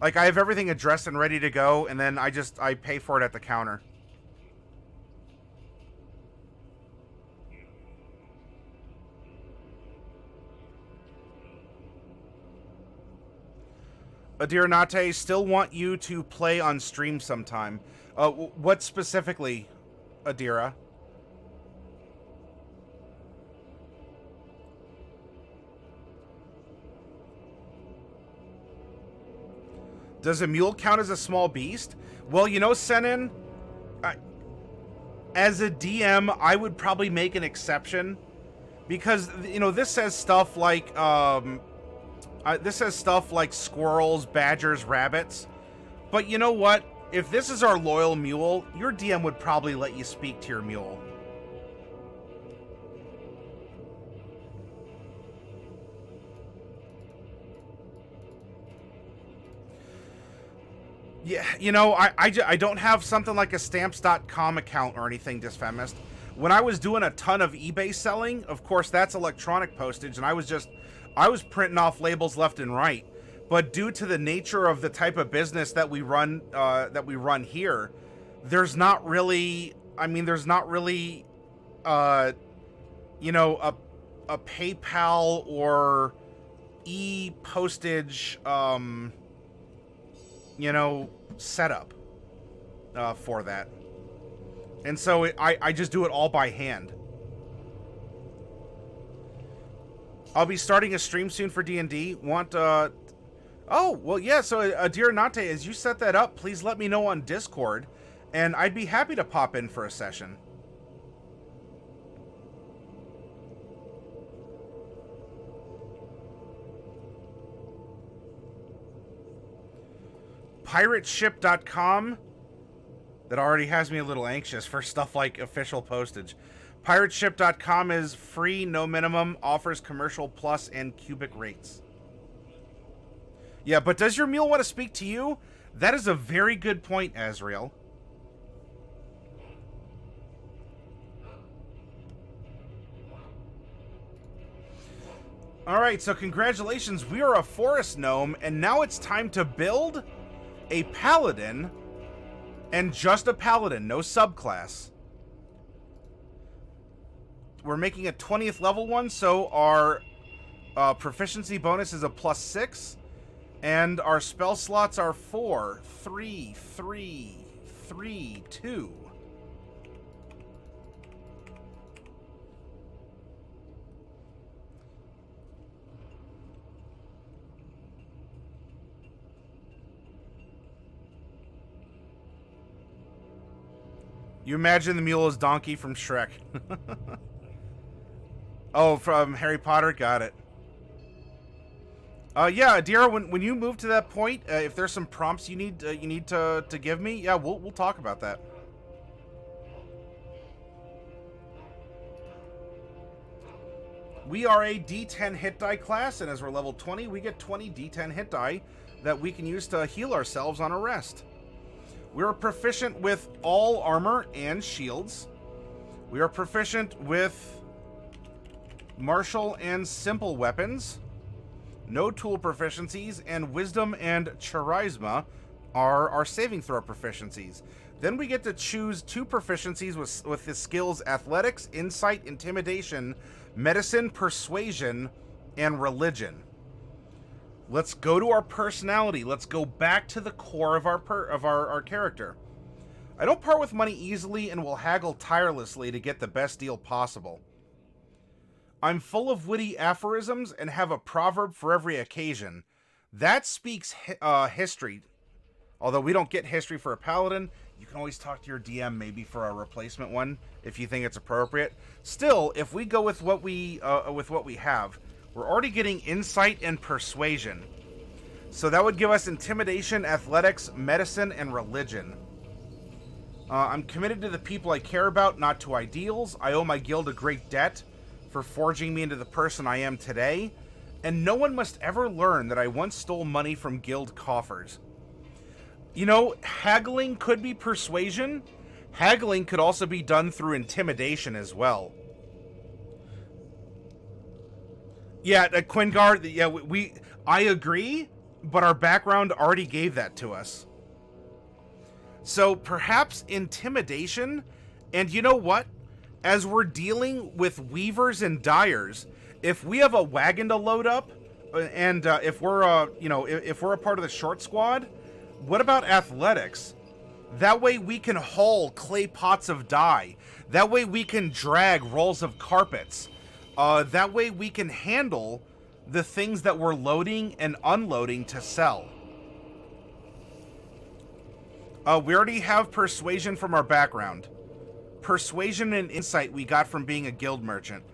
Speaker 1: Like, I have everything addressed and ready to go, and then I pay for it at the counter. Adiranate, still want you to play on stream sometime. What specifically, Adira? Does a mule count as a small beast? Well, you know, Senin, as a DM, I would probably make an exception because, you know, this says stuff like squirrels, badgers, rabbits. But you know what? If this is our loyal mule, your DM would probably let you speak to your mule. Yeah, you know, I don't have something like a stamps.com account or anything, Disfemist. When I was doing a ton of eBay selling, of course, that's electronic postage, and I was printing off labels left and right. But due to the nature of the type of business that we run here, there's not really, you know, a PayPal or e-postage, you know, setup for that. And so I just do it all by hand. I'll be starting a stream soon for D&D. Oh, well, yeah, so dear Nate, as you set that up, please let me know on Discord, and I'd be happy to pop in for a session. Pirateship.com. That already has me a little anxious for stuff like official postage. Pirateship.com is free, no minimum, offers commercial plus and cubic rates. Yeah, but does your mule want to speak to you? That is a very good point, Azrael. Alright, so congratulations, we are a forest gnome, and now it's time to build a paladin, and just a paladin, no subclass. We're making a 20th level one, so our proficiency bonus is a +6, and our spell slots are 4, 3, 3, 3, 2. You imagine the mule is Donkey from Shrek. Oh, from Harry Potter? Got it. Yeah, Adira, when you move to that point, if there's some prompts you need to give me, yeah, we'll talk about that. We are a D10 hit die class, and as we're level 20, we get 20 D10 hit die that we can use to heal ourselves on a rest. We're proficient with all armor and shields. We are proficient with martial and simple weapons. No tool proficiencies, and wisdom and charisma are our saving throw proficiencies. Then we get to choose 2 proficiencies with the skills athletics, insight, intimidation, medicine, persuasion, and religion. Let's go to our personality. Let's go back to the core of our character. I don't part with money easily and will haggle tirelessly to get the best deal possible. I'm full of witty aphorisms and have a proverb for every occasion. That speaks history. Although we don't get history for a paladin, you can always talk to your DM maybe for a replacement one if you think it's appropriate. Still, if we go with what we have, we're already getting insight and persuasion. So that would give us intimidation, athletics, medicine, and religion. I'm committed to the people I care about, not to ideals. I owe my guild a great debt for forging me into the person I am today, and no one must ever learn that I once stole money from guild coffers. You know, haggling could be persuasion. Haggling could also be done through intimidation as well. Yeah, Quingard, yeah, I agree, but our background already gave that to us. So perhaps intimidation, and you know what? As we're dealing with weavers and dyers, if we have a wagon to load up, and if we're if we're a part of the short squad, what about athletics? That way we can haul clay pots of dye. That way we can drag rolls of carpets. That way we can handle the things that we're loading and unloading to sell. We already have persuasion from our background. Persuasion and insight we got from being a guild merchant.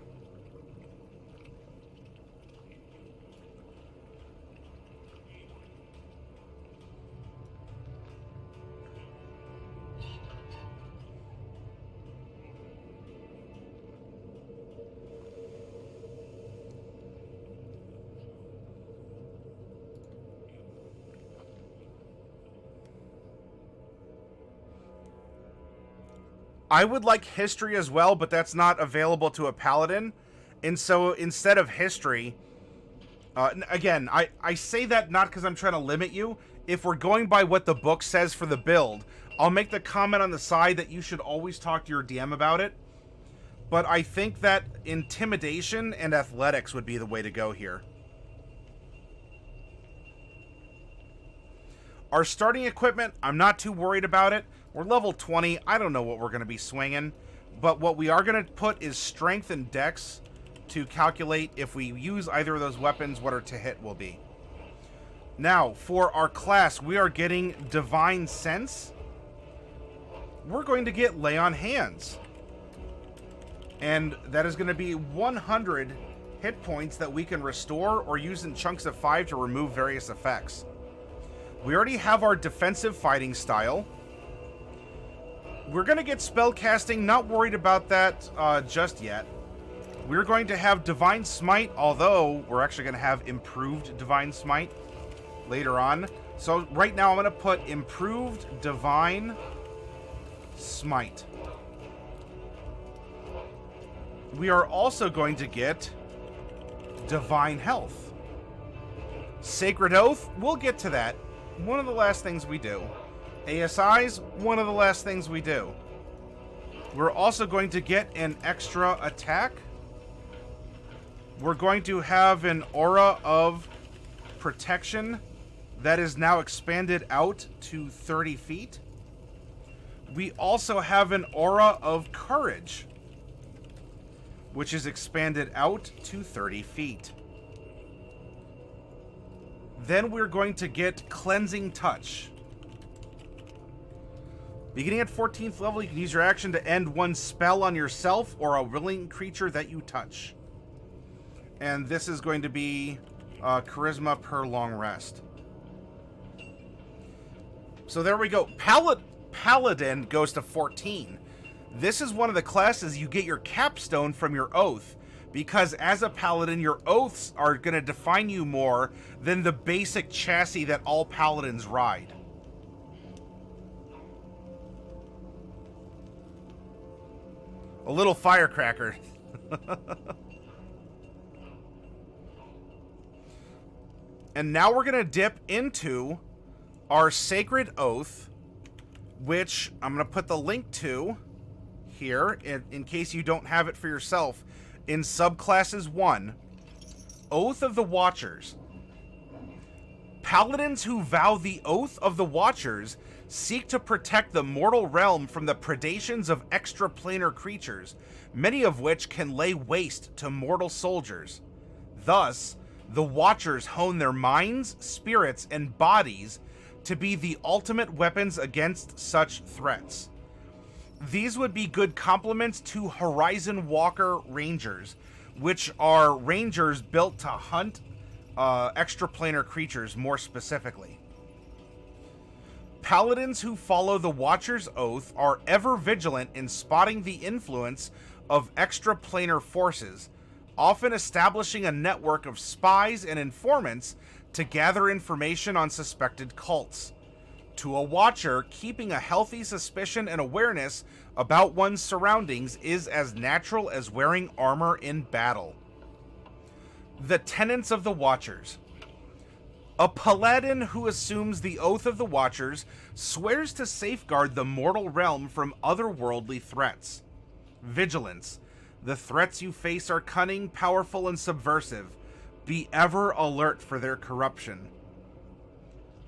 Speaker 1: I would like history as well, but that's not available to a paladin. And so instead of history, again, I say that not because I'm trying to limit you. If we're going by what the book says for the build, I'll make the comment on the side that you should always talk to your DM about it. But I think that intimidation and athletics would be the way to go here. Our starting equipment, I'm not too worried about it. We're level 20. I don't know what we're going to be swinging. But what we are going to put is strength and dex to calculate if we use either of those weapons, what our to hit will be. Now, for our class, we are getting Divine Sense. We're going to get Lay on Hands. And that is going to be 100 hit points that we can restore or use in chunks of 5 to remove various effects. We already have our defensive fighting style. We're going to get spellcasting, not worried about that just yet. We're going to have Divine Smite, although we're actually going to have Improved Divine Smite later on. So right now I'm going to put Improved Divine Smite. We are also going to get Divine Health. Sacred Oath, we'll get to that. One of the last things we do. ASIs, one of the last things we do. We're also going to get an extra attack. We're going to have an aura of protection that is now expanded out to 30 feet. We also have an aura of courage, which is expanded out to 30 feet. Then we're going to get Cleansing Touch. Beginning at 14th level, you can use your action to end one spell on yourself or a willing creature that you touch. And this is going to be charisma per long rest. So there we go. Paladin goes to 14. This is one of the classes you get your capstone from your oath. Because as a paladin, your oaths are going to define you more than the basic chassis that all paladins ride. A little firecracker. And now we're going to dip into our sacred oath, which I'm going to put the link to here in case you don't have it for yourself. In subclasses 1, Oath of the Watchers. Paladins who vow the Oath of the Watchers seek to protect the mortal realm from the predations of extraplanar creatures, many of which can lay waste to mortal soldiers. Thus, the Watchers hone their minds, spirits, and bodies to be the ultimate weapons against such threats. These would be good complements to Horizon Walker Rangers, which are rangers built to hunt extraplanar creatures more specifically. Paladins who follow the Watcher's Oath are ever vigilant in spotting the influence of extraplanar forces, often establishing a network of spies and informants to gather information on suspected cults. To a Watcher, keeping a healthy suspicion and awareness about one's surroundings is as natural as wearing armor in battle. The tenets of the Watchers. A Paladin who assumes the Oath of the Watchers swears to safeguard the mortal realm from otherworldly threats. Vigilance. The threats you face are cunning, powerful, and subversive. Be ever alert for their corruption.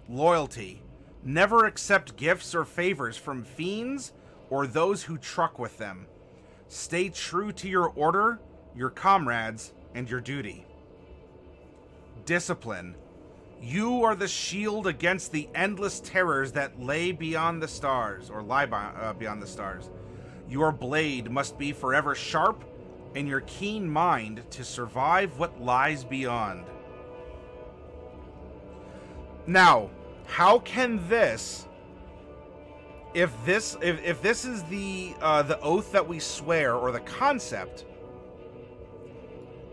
Speaker 1: Loyalty. Never accept gifts or favors from fiends or those who truck with them. Stay true to your order, your comrades, and your duty. Discipline. You are the shield against the endless terrors that lay beyond the stars, or lie beyond the stars. Your blade must be forever sharp, and your keen mind to survive what lies beyond. Now, how can this, if this is the oath that we swear, or the concept,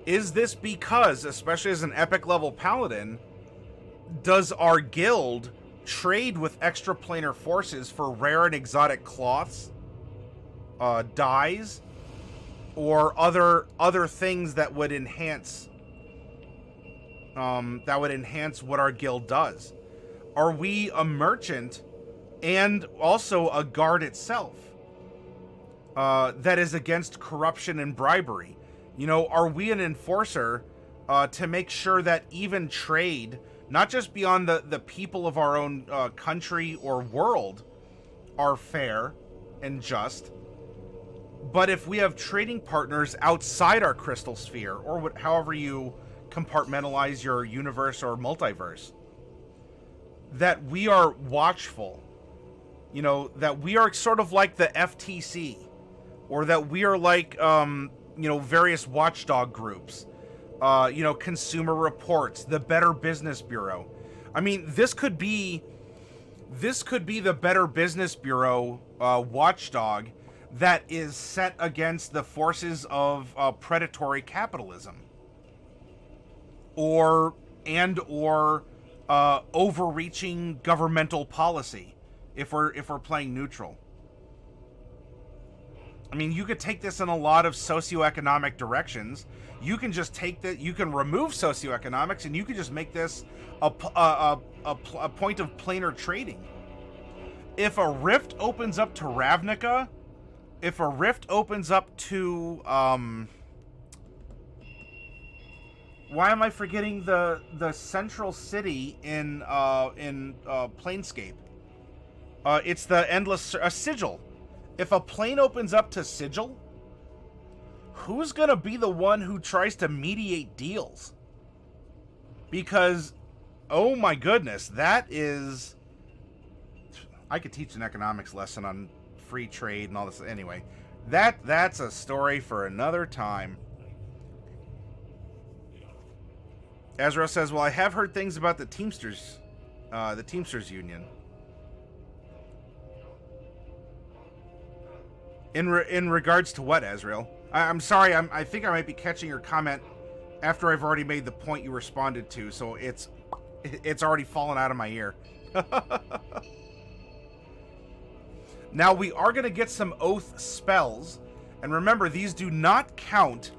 Speaker 1: is this because, especially as an epic level paladin, does our guild trade with extraplanar forces for rare and exotic cloths, dyes, or other things that would enhance what our guild does? Are we a merchant and also a guard itself that is against corruption and bribery? You know, are we an enforcer to make sure that even trade, not just beyond the people of our own country or world, are fair and just, but if we have trading partners outside our crystal sphere, or however you compartmentalize your universe or multiverse, that we are watchful, you know, that we are sort of like the FTC, or that we are like, various watchdog groups, Consumer Reports, the Better Business Bureau. I mean, this could be the Better Business Bureau watchdog that is set against the forces of predatory capitalism, or overreaching governmental policy, if we're playing neutral. I mean, you could take this in a lot of socioeconomic directions. You can just you can remove socioeconomics, and you can just make this a point of planar trading. If a rift opens up to Ravnica, if a rift opens up to why am I forgetting the central city in Planescape? It's the endless Sigil. If a plane opens up to Sigil, who's gonna be the one who tries to mediate deals? Because, oh my goodness, that is... I could teach an economics lesson on free trade and all this. Anyway, that's a story for another time. Ezra says, well, I have heard things about the Teamsters Union. In regards to what, Ezreal? I'm sorry. I think I might be catching your comment after I've already made the point you responded to, so it's already fallen out of my ear. Now, we are going to get some oath spells, and remember, these do not count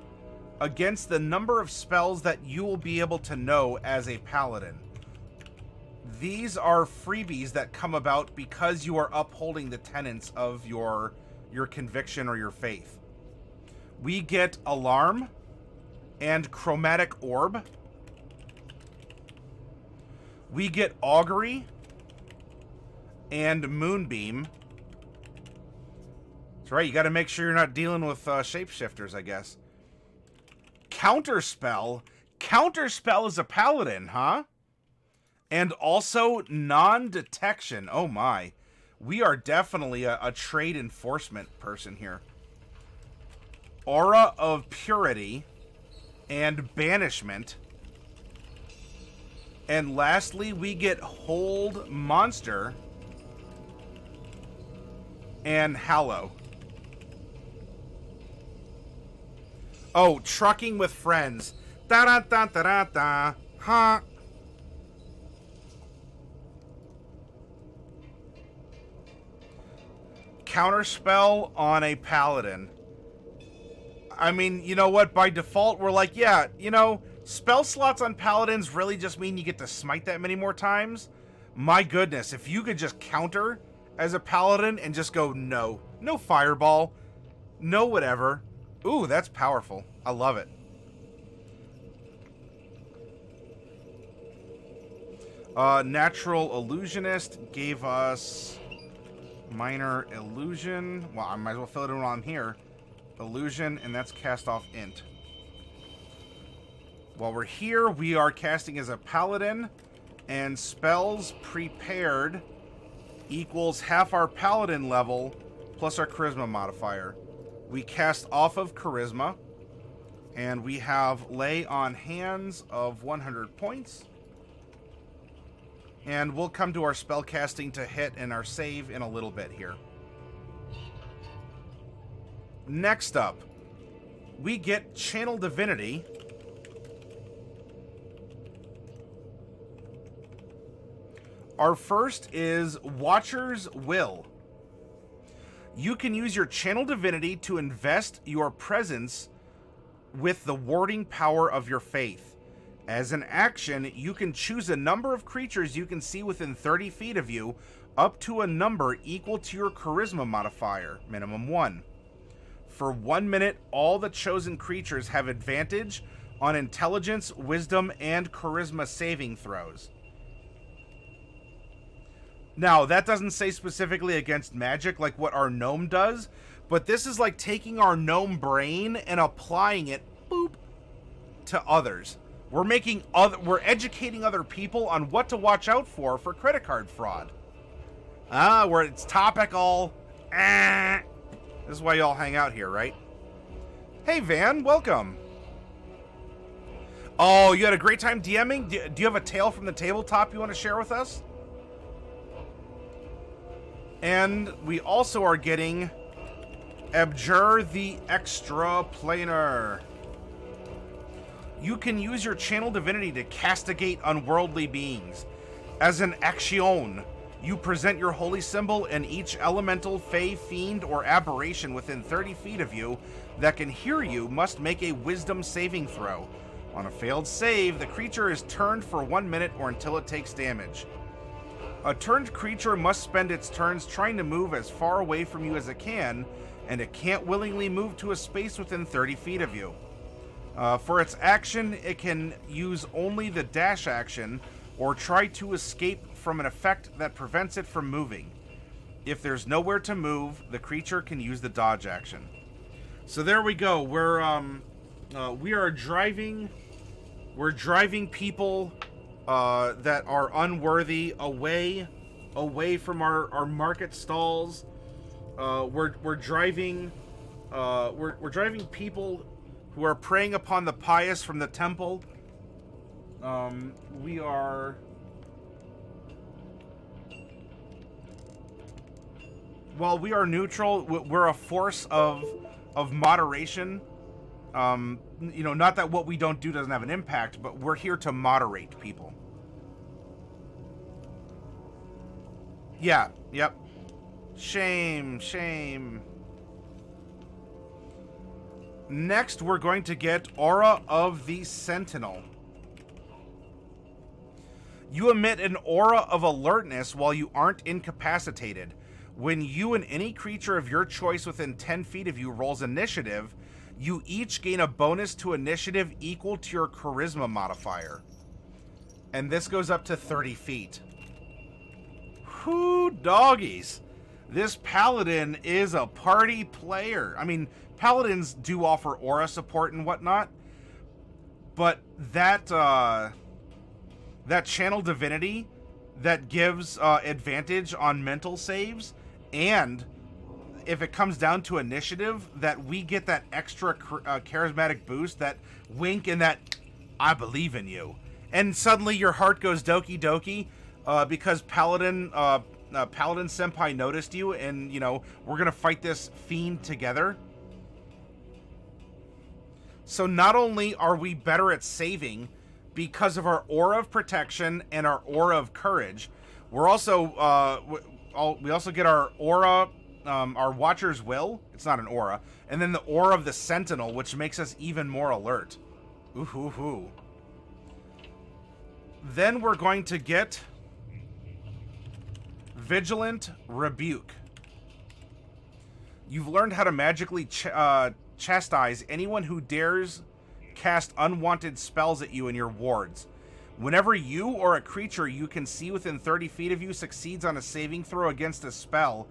Speaker 1: against the number of spells that you will be able to know as a paladin. These are freebies that come about because you are upholding the tenets of your conviction or your faith. We get Alarm and Chromatic Orb. We get Augury and Moonbeam. That's right, you got to make sure you're not dealing with shapeshifters, I guess. Counterspell. Counterspell is a paladin, huh? And also non-detection. Oh my. We are definitely a trade enforcement person here. Aura of Purity and Banishment. And lastly, we get Hold Monster and Hallow. Oh, trucking with friends. Da-da-da-da-da-da. Huh. Counterspell on a paladin. I mean, you know what? By default, we're like, yeah, you know, spell slots on paladins really just mean you get to smite that many more times. My goodness, if you could just counter as a paladin and just go, no fireball, no whatever. Ooh, that's powerful. I love it. Natural Illusionist gave us Minor Illusion. Well, I might as well fill it in while I'm here. Illusion, and that's cast off int. While we're here, we are casting as a paladin, and spells prepared equals half our paladin level plus our charisma modifier. We cast off of charisma, and we have lay on hands of 100 points. And we'll come to our spell casting to hit and our save in a little bit here. Next up, we get Channel Divinity. Our first is Watcher's Will. You can use your Channel Divinity to invest your presence with the warding power of your faith. As an action, you can choose a number of creatures you can see within 30 feet of you, up to a number equal to your charisma modifier, minimum 1. For 1 minute, all the chosen creatures have advantage on intelligence, wisdom, and charisma saving throws. Now, that doesn't say specifically against magic like what our gnome does, but this is like taking our gnome brain and applying it, boop, to others. We're educating other people on what to watch out for credit card fraud. Where it's topical. This is why y'all hang out here, right? Hey, Van, welcome. Oh, you had a great time DMing? Do you have a tale from the tabletop you want to share with us? And we also are getting Abjure the Extraplanar. You can use your Channel Divinity to castigate unworldly beings. As an action, you present your holy symbol, and each elemental, fey, fiend, or aberration within 30 feet of you that can hear you must make a wisdom saving throw. On a failed save, the creature is turned for 1 minute or until it takes damage. A turned creature must spend its turns trying to move as far away from you as it can, and it can't willingly move to a space within 30 feet of you. For its action, it can use only the dash action or try to escape from an effect that prevents it from moving. If there's nowhere to move, the creature can use the dodge action. So there we go. We're driving people that are unworthy away from our market stalls. We're driving people who are preying upon the pious from the temple. We are neutral, we're a force of of moderation. You know, not that what we don't do doesn't have an impact, but we're here to moderate people. Yeah, yep. Shame, shame. Next, we're going to get Aura of the Sentinel. You emit an aura of alertness while you aren't incapacitated. When you and any creature of your choice within 10 feet of you rolls initiative, you each gain a bonus to initiative equal to your charisma modifier. And this goes up to 30 feet. Whoo, doggies. This paladin is a party player. I mean, paladins do offer aura support and whatnot, but that channel divinity that gives advantage on mental saves, and if it comes down to initiative, that we get that extra charismatic boost, that wink and that I believe in you. And suddenly your heart goes doki doki because Paladin Senpai noticed you, and, you know, we're going to fight this fiend together. So not only are we better at saving because of our aura of protection and our aura of courage, we're also we also get our aura, our Watcher's Will. It's not an aura, and then the aura of the Sentinel, which makes us even more alert. Ooh hoo hoo. Then we're going to get Vigilant Rebuke. You've learned how to magically chastise anyone who dares cast unwanted spells at you and your wards. Whenever you or a creature you can see within 30 feet of you succeeds on a saving throw against a spell,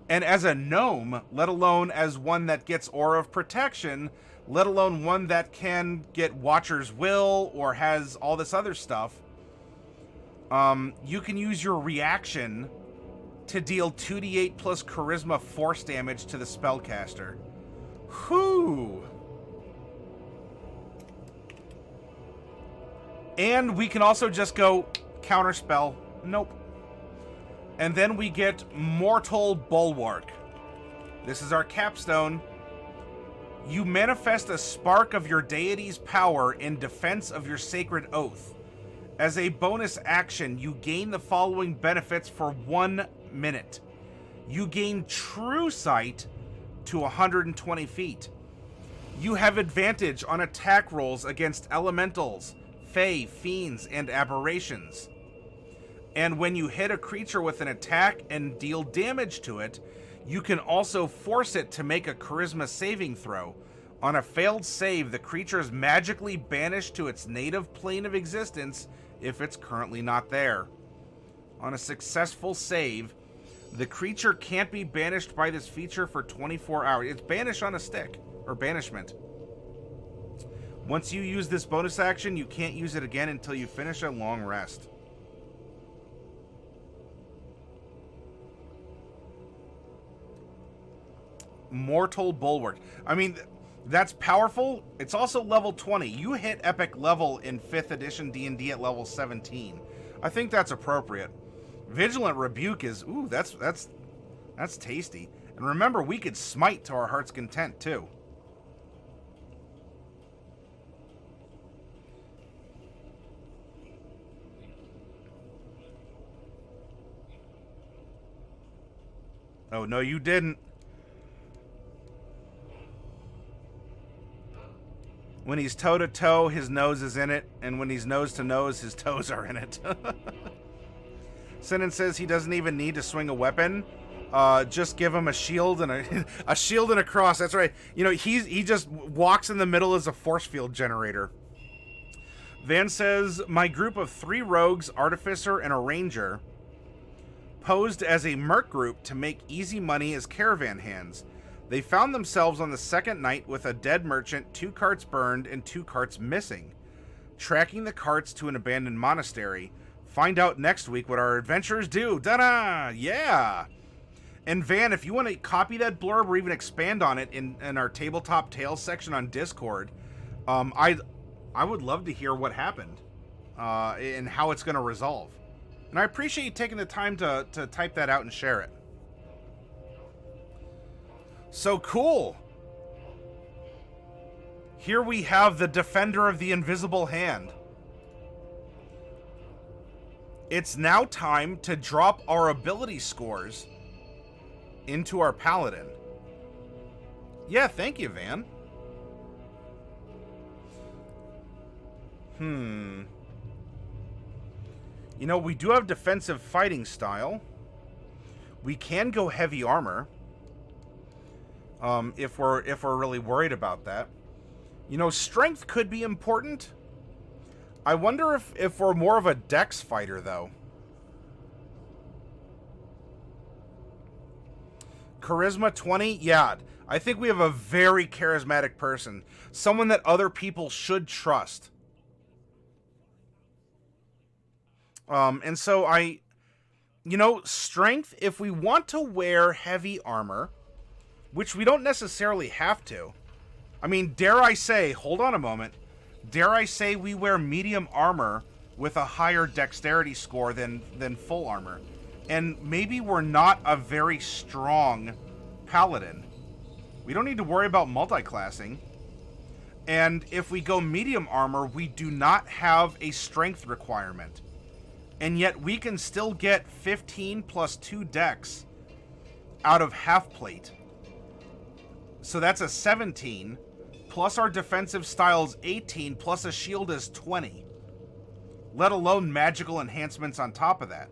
Speaker 1: and as a gnome, let alone as one that gets Aura of Protection, let alone one that can get Watcher's Will or has all this other stuff, you can use your reaction to deal 2d8 plus Charisma force damage to the spellcaster. Whew! And we can also just go counterspell. Nope. And then we get Mortal Bulwark. This is our capstone. You manifest a spark of your deity's power in defense of your sacred oath. As a bonus action, you gain the following benefits for 1 minute. You gain True Sight to 120 feet. You have advantage on attack rolls against elementals, fae, fiends, and aberrations. And when you hit a creature with an attack and deal damage to it, you can also force it to make a charisma saving throw. On a failed save, the creature is magically banished to its native plane of existence if it's currently not there. On a successful save, the creature can't be banished by this feature for 24 hours. It's banished on a stick, or banishment. Once you use this bonus action, you can't use it again until you finish a long rest. Mortal Bulwark. I mean, that's powerful. It's also level 20. You hit epic level in 5th edition D&D at level 17. I think that's appropriate. Vigilant Rebuke is, ooh, that's tasty. And remember, we could smite to our heart's content too. Oh, no, you didn't. When he's toe-to-toe, his nose is in it. And when he's nose-to-nose, his toes are in it. Sinan says he doesn't even need to swing a weapon. Just give him a shield and a shield and a cross. That's right. You know, he just walks in the middle as a force field generator. Van says, my group of 3 rogues, artificer, and a ranger posed as a merc group to make easy money as caravan hands. They found themselves on the second night with a dead merchant, 2 carts burned, and 2 carts missing. Tracking the carts to an abandoned monastery. Find out next week what our adventurers do. Ta-da! Yeah! And Van, if you want to copy that blurb or even expand on it in our Tabletop Tales section on Discord, I would love to hear what happened and how it's going to resolve. And I appreciate you taking the time to type that out and share it. So cool. Here we have the Defender of the Invisible Hand. It's now time to drop our ability scores into our Paladin. Yeah, thank you, Van. You know, we do have defensive fighting style. We can go heavy armor. If we're really worried about that. You know, strength could be important. I wonder if we're more of a dex fighter, though. Charisma 20? Yeah, I think we have a very charismatic person. Someone that other people should trust. And so you know, strength, if we want to wear heavy armor, which we don't necessarily have to. I mean, dare I say, hold on a moment. Dare I say we wear medium armor with a higher dexterity score than full armor. And maybe we're not a very strong paladin. We don't need to worry about multi-classing. And if we go medium armor, we do not have a strength requirement. And yet we can still get 15 plus 2 dex out of half plate. So that's a 17, plus our defensive style's 18, plus a shield is 20. Let alone magical enhancements on top of that.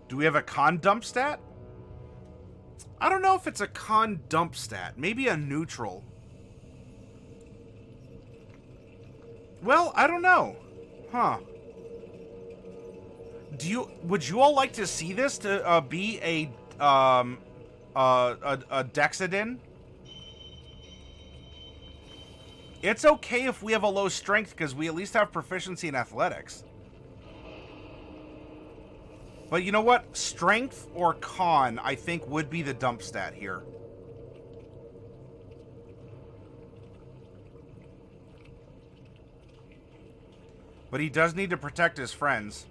Speaker 1: Do we have a con dump stat? I don't know if it's a con dump stat. Maybe a neutral. Well, I don't know. Huh. Would you all like to see this to be a Dexadin? It's okay if we have a low strength because we at least have proficiency in athletics. But you know what? Strength or con, I think, would be the dump stat here. But he does need to protect his friends.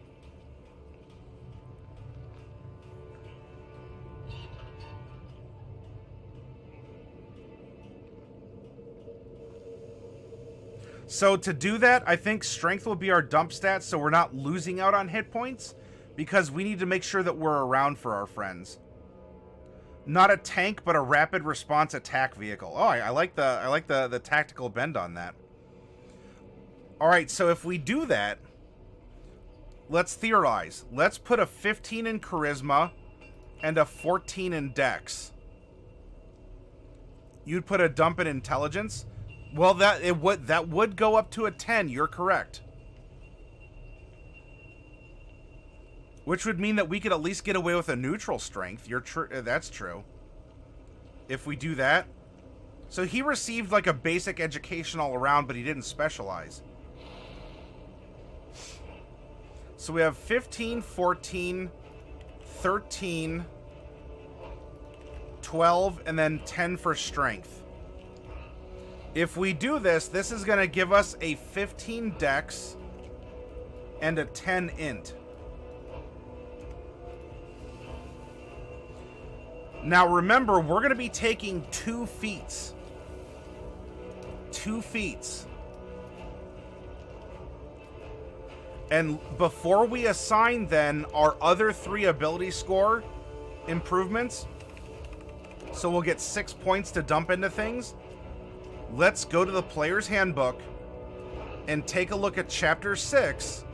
Speaker 1: So to do that, I think strength will be our dump stat so we're not losing out on hit points. Because we need to make sure that we're around for our friends. Not a tank, but a rapid response attack vehicle. Oh, I like the tactical bend on that. Alright, so if we do that, let's theorize. Let's put a 15 in charisma and a 14 in dex. You'd put a dump in intelligence? Well, that would go up to a 10. You're correct. Which would mean that we could at least get away with a neutral strength. That's true. If we do that. So he received like a basic education all around, but he didn't specialize. So we have 15, 14, 13, 12, and then 10 for strength. If we do this, this is going to give us a 15 dex and a 10 int. Now remember, we're going to be taking 2 feats. 2 feats. And before we assign then our other 3 ability score improvements, so we'll get 6 points to dump into things, let's go to the player's handbook and take a look at chapter 6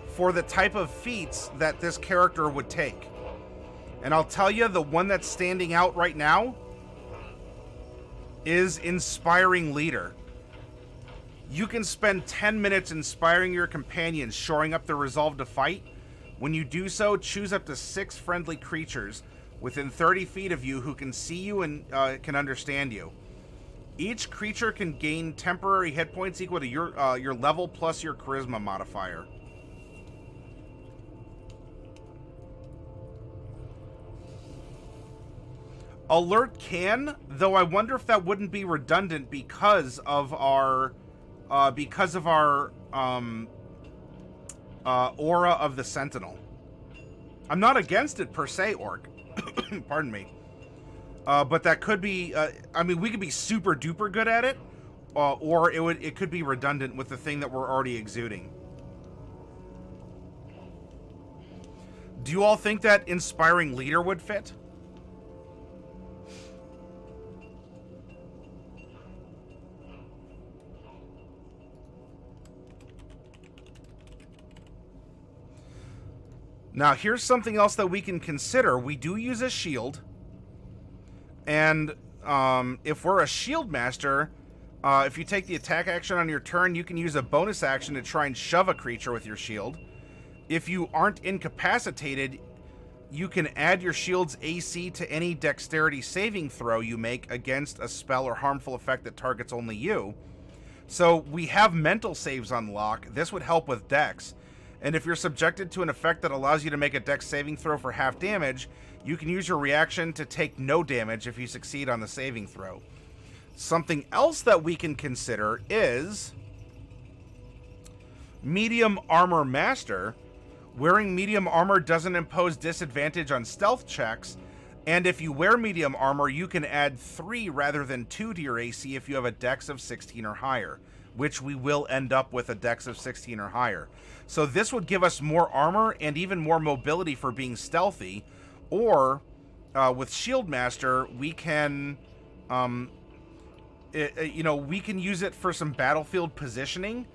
Speaker 1: for the type of feats that this character would take. And I'll tell you, the one that's standing out right now is Inspiring Leader. You can spend 10 minutes inspiring your companions, shoring up their resolve to fight. When you do so, choose up to 6 friendly creatures within 30 feet of you who can see you and can understand you. Each creature can gain temporary hit points equal to your level plus your charisma modifier. Alert can, though I wonder if that wouldn't be redundant because of our aura of the Sentinel. I'm not against it per se, Orc. Pardon me. But that could be, I mean, we could be super duper good at it, or it could be redundant with the thing that we're already exuding. Do you all think that inspiring leader would fit? Now, here's something else that we can consider. We do use a shield. And if we're a shield master, if you take the attack action on your turn, you can use a bonus action to try and shove a creature with your shield. If you aren't incapacitated, you can add your shield's AC to any dexterity saving throw you make against a spell or harmful effect that targets only you. So we have mental saves on lock. This would help with dex. And if you're subjected to an effect that allows you to make a dex saving throw for half damage, you can use your reaction to take no damage if you succeed on the saving throw. Something else that we can consider is Medium Armor Master. Wearing medium armor doesn't impose disadvantage on stealth checks, and if you wear medium armor, you can add 3 rather than 2 to your AC if you have a dex of 16 or higher, which we will end up with a dex of 16 or higher. So this would give us more armor and even more mobility for being stealthy, or with Shield Master, we can, we can use it for some battlefield positioning.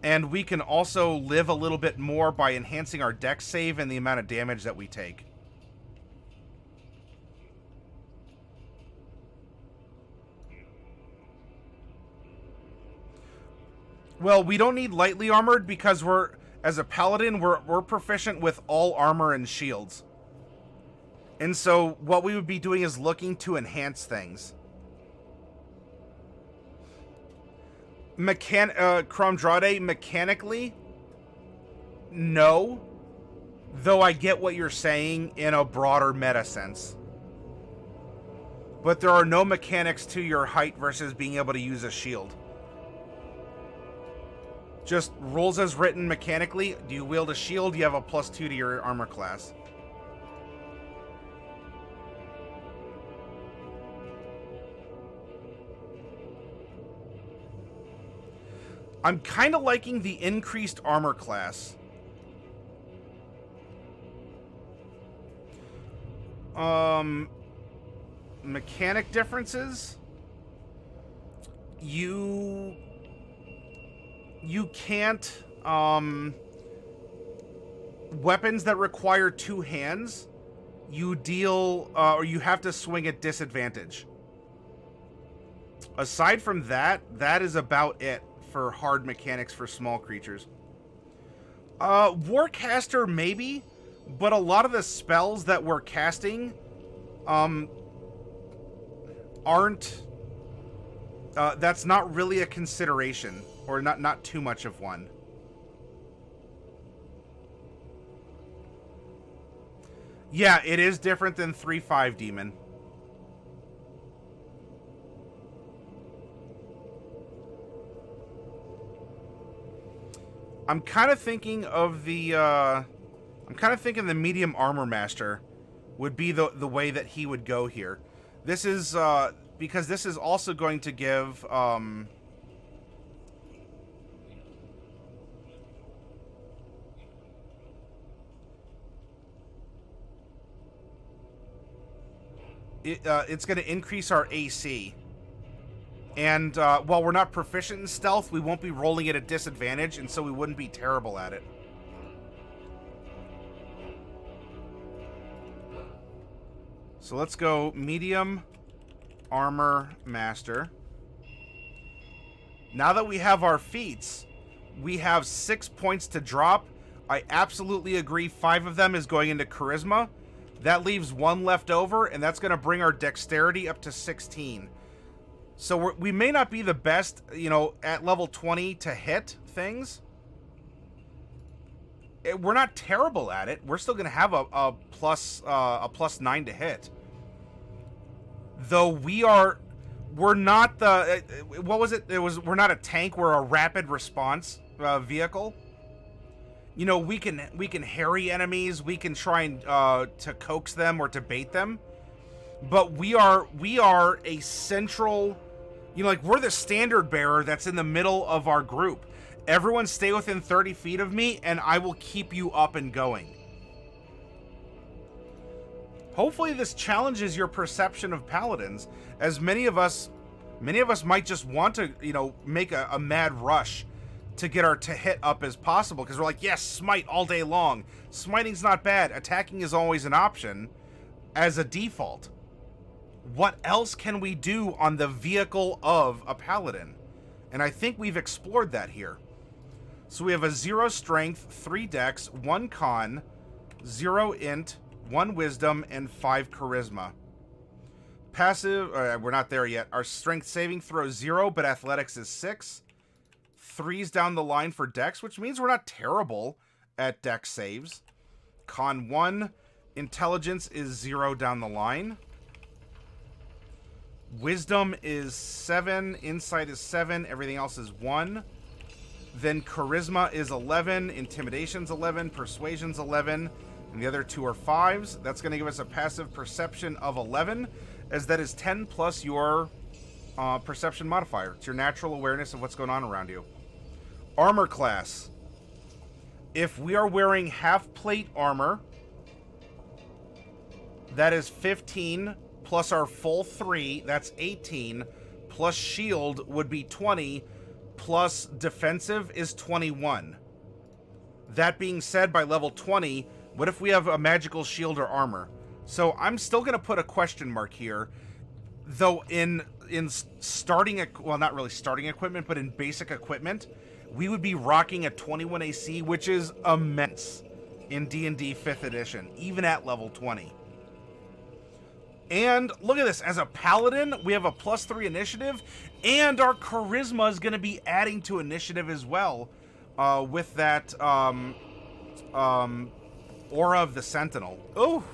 Speaker 1: And we can also live a little bit more by enhancing our dex save and the amount of damage that we take. Well, we don't need lightly armored because as a paladin, we're proficient with all armor and shields. And so what we would be doing is looking to enhance things. Cromdrade, mechanically, no. Though I get what you're saying in a broader meta sense. But there are no mechanics to your height versus being able to use a shield. Just rules as written mechanically. Do you wield a shield? You have a +2 to your armor class. I'm kind of liking the increased armor class. Mechanic differences. You can't, weapons that require 2 hands, you deal, or you have to swing at disadvantage. Aside from that, that is about it for hard mechanics for small creatures. Warcaster maybe, but a lot of the spells that we're casting aren't, that's not really a consideration, or not too much of one. Yeah, it is different than 3/5 demon. I'm kind of thinking of the, the medium armor master would be the way that he would go here. This is, because this is also going to give, it's going to increase our AC. And while we're not proficient in stealth, we won't be rolling at a disadvantage, and so we wouldn't be terrible at it. So let's go medium armor master. Now that we have our feats, we have 6 points to drop. I absolutely agree 5 of them is going into charisma. That leaves 1 left over, and that's going to bring our dexterity up to 16. So we may not be the best, at level 20 to hit things. We're not terrible at it. We're still going to have a +9 to hit. Though we're not the, what was it? We're not a tank. We're a rapid response vehicle. We can harry enemies. We can try and to coax them or to bait them. but we are a central, you know, like we're the standard bearer that's in the middle of our group. Everyone stay within 30 feet of me and I will keep you up and going. Hopefully this challenges your perception of paladins, as many of us might just want to, you know, make a mad rush to get our to hit up as possible, because we're like, yes, smite all day long. Smiting's not bad. Attacking is always an option as a default. What else can we do on the vehicle of a paladin? And I think we've explored that here. So we have a 0 strength, 3 dex, 1 con, 0 int, 1 wisdom, and 5 charisma. Passive, we're not there yet. Our strength saving throw 0, but athletics is 6. 3's down the line for dex, which means we're not terrible at dex saves. Con 1, intelligence is 0 down the line. Wisdom is 7, insight is 7, everything else is 1. Then charisma is 11, intimidation's 11, persuasion's 11, and the other 2 are 5s. That's going to give us a passive perception of 11, as that is 10 plus your perception modifier. It's your natural awareness of what's going on around you. Armor class. If we are wearing half plate armor, that is 15 plus our full 3, that's 18, plus shield would be 20, plus defensive is 21. That being said, by level 20, what if we have a magical shield or armor? So I'm still going to put a question mark here, though in starting, well, not really starting equipment, but in basic equipment, we would be rocking a 21 AC, which is immense in D&D 5th edition, even at level 20. And look at this, as a paladin, we have a +3 initiative, and our charisma is going to be adding to initiative as well, with that aura of the sentinel. Ooh,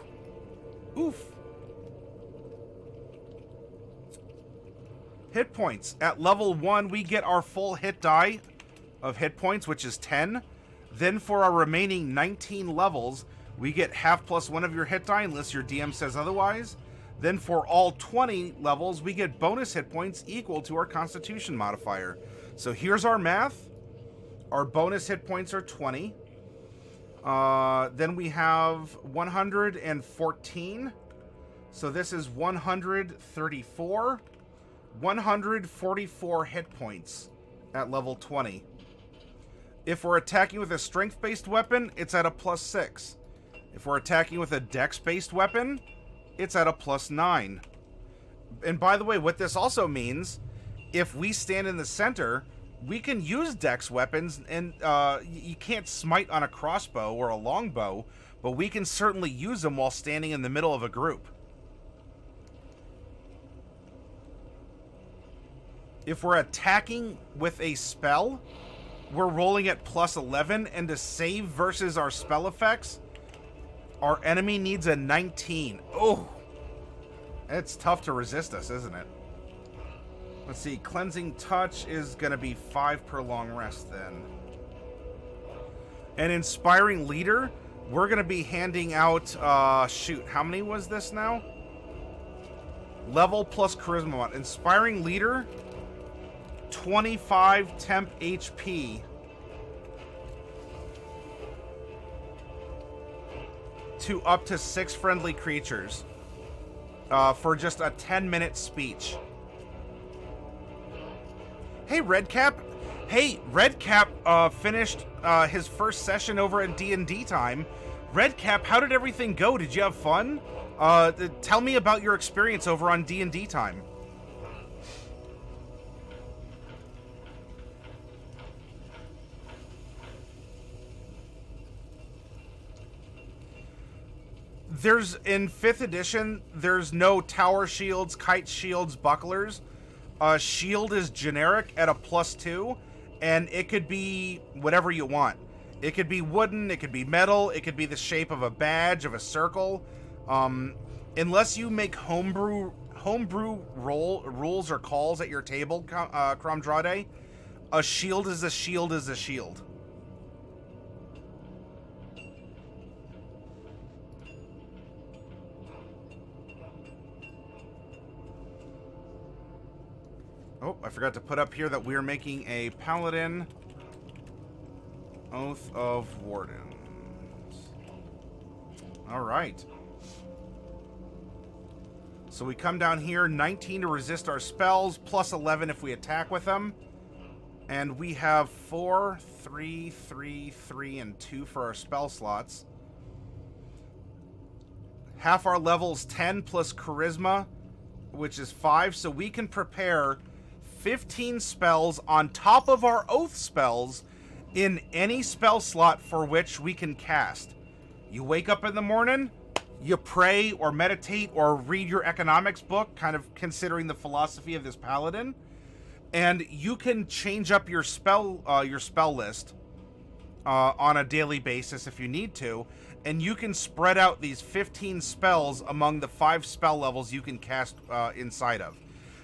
Speaker 1: oof. Hit points. At level 1, we get our full hit die of hit points, which is 10. Then for our remaining 19 levels, we get half plus 1 of your hit die, unless your DM says otherwise. Then for all 20 levels, we get bonus hit points equal to our Constitution modifier. So here's our math. Our bonus hit points are 20. Then we have 114. So this is 134. 144 hit points at level 20. If we're attacking with a strength-based weapon, it's at a +6. If we're attacking with a dex-based weapon, it's at a +9. And by the way, what this also means, if we stand in the center, we can use dex weapons, and you can't smite on a crossbow or a longbow, but we can certainly use them while standing in the middle of a group. If we're attacking with a spell, we're rolling at +11, and to save versus our spell effects, our enemy needs a 19. Oh, it's tough to resist us, isn't it? Let's see, Cleansing Touch is going to be 5 per long rest then. And Inspiring Leader, we're going to be handing out, shoot, how many was this now? Level plus Charisma mod. Inspiring Leader, 25 temp HP. To up to 6 friendly creatures. For just a 10-minute speech. Hey, Redcap. Hey, Redcap finished his first session over at D&D Time. Redcap, how did everything go? Did you have fun? Tell me about your experience over on D&D Time. In 5th edition, there's no tower shields, kite shields, bucklers. Shield is generic at a +2, and it could be whatever you want. It could be wooden, it could be metal, it could be the shape of a badge, of a circle. Unless you make homebrew rules or calls at your table, Cromdrade, a shield is a shield is a shield. Oh, I forgot to put up here that we're making a Paladin Oath of Wardens. All right. So we come down here, 19 to resist our spells, plus 11 if we attack with them. And we have 4, 3, 3, 3, and 2 for our spell slots. Half our level's 10 plus Charisma, which is 5, so we can prepare 15 spells on top of our Oath spells in any spell slot for which we can cast. You wake up in the morning, you pray or meditate or read your economics book, kind of considering the philosophy of this paladin, and you can change up your spell list on a daily basis if you need to, and you can spread out these 15 spells among the 5 spell levels you can cast inside of.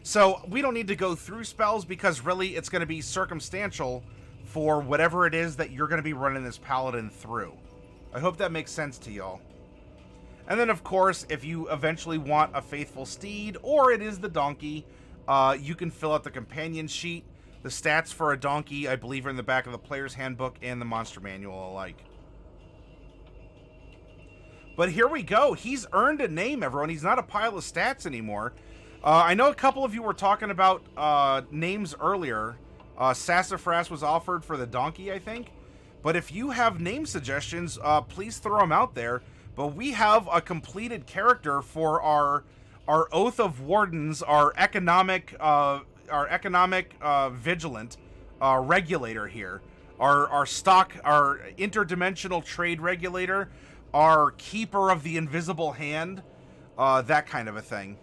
Speaker 1: So we don't need to go through spells because really it's going to be circumstantial for whatever it is that you're going to be running this paladin through. I hope that makes sense to y'all. And then, of course, if you eventually want a faithful steed, or it is the donkey, you can fill out the companion sheet. The stats for a donkey, I believe, are in the back of the player's handbook and the monster manual alike. But here we go. He's earned a name, everyone. He's not a pile of stats anymore. I know a couple of you were talking about names earlier. Sassafras was offered for the donkey, I think. But if you have name suggestions, please throw them out there. But we have a completed character for our Oath of Wardens, our economic vigilant regulator here. Our interdimensional trade regulator, our keeper of the invisible hand, that kind of a thing.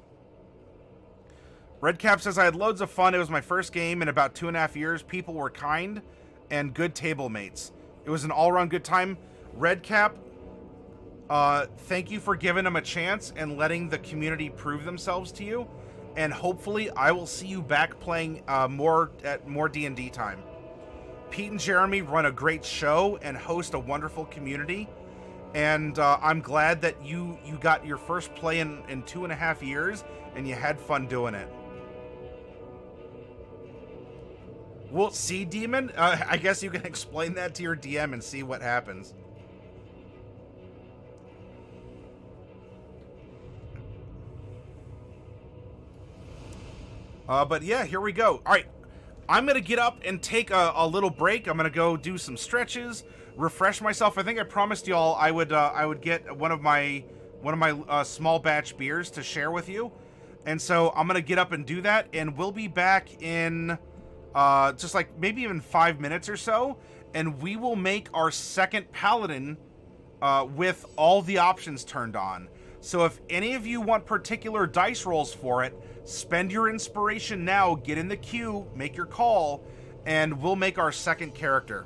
Speaker 1: Redcap says, I had loads of fun. It was my first game in about 2.5 years. People were kind and good table mates. It was an all-around good time. Redcap, thank you for giving them a chance and letting the community prove themselves to you. And hopefully I will see you back playing more D&D time. Pete and Jeremy run a great show and host a wonderful community. And I'm glad that you got your first play in 2.5 years and you had fun doing it. We'll see, Demon. I guess you can explain that to your DM and see what happens. But yeah, here we go. All right, I'm gonna get up and take a little break. I'm gonna go do some stretches, refresh myself. I think I promised y'all I would get one of my small batch beers to share with you, and so I'm gonna get up and do that, and we'll be back in just like maybe even 5 minutes or so, and we will make our second paladin with all the options turned on. So if any of you want particular dice rolls for it, spend your inspiration now, get in the queue, make your call, and we'll make our second character.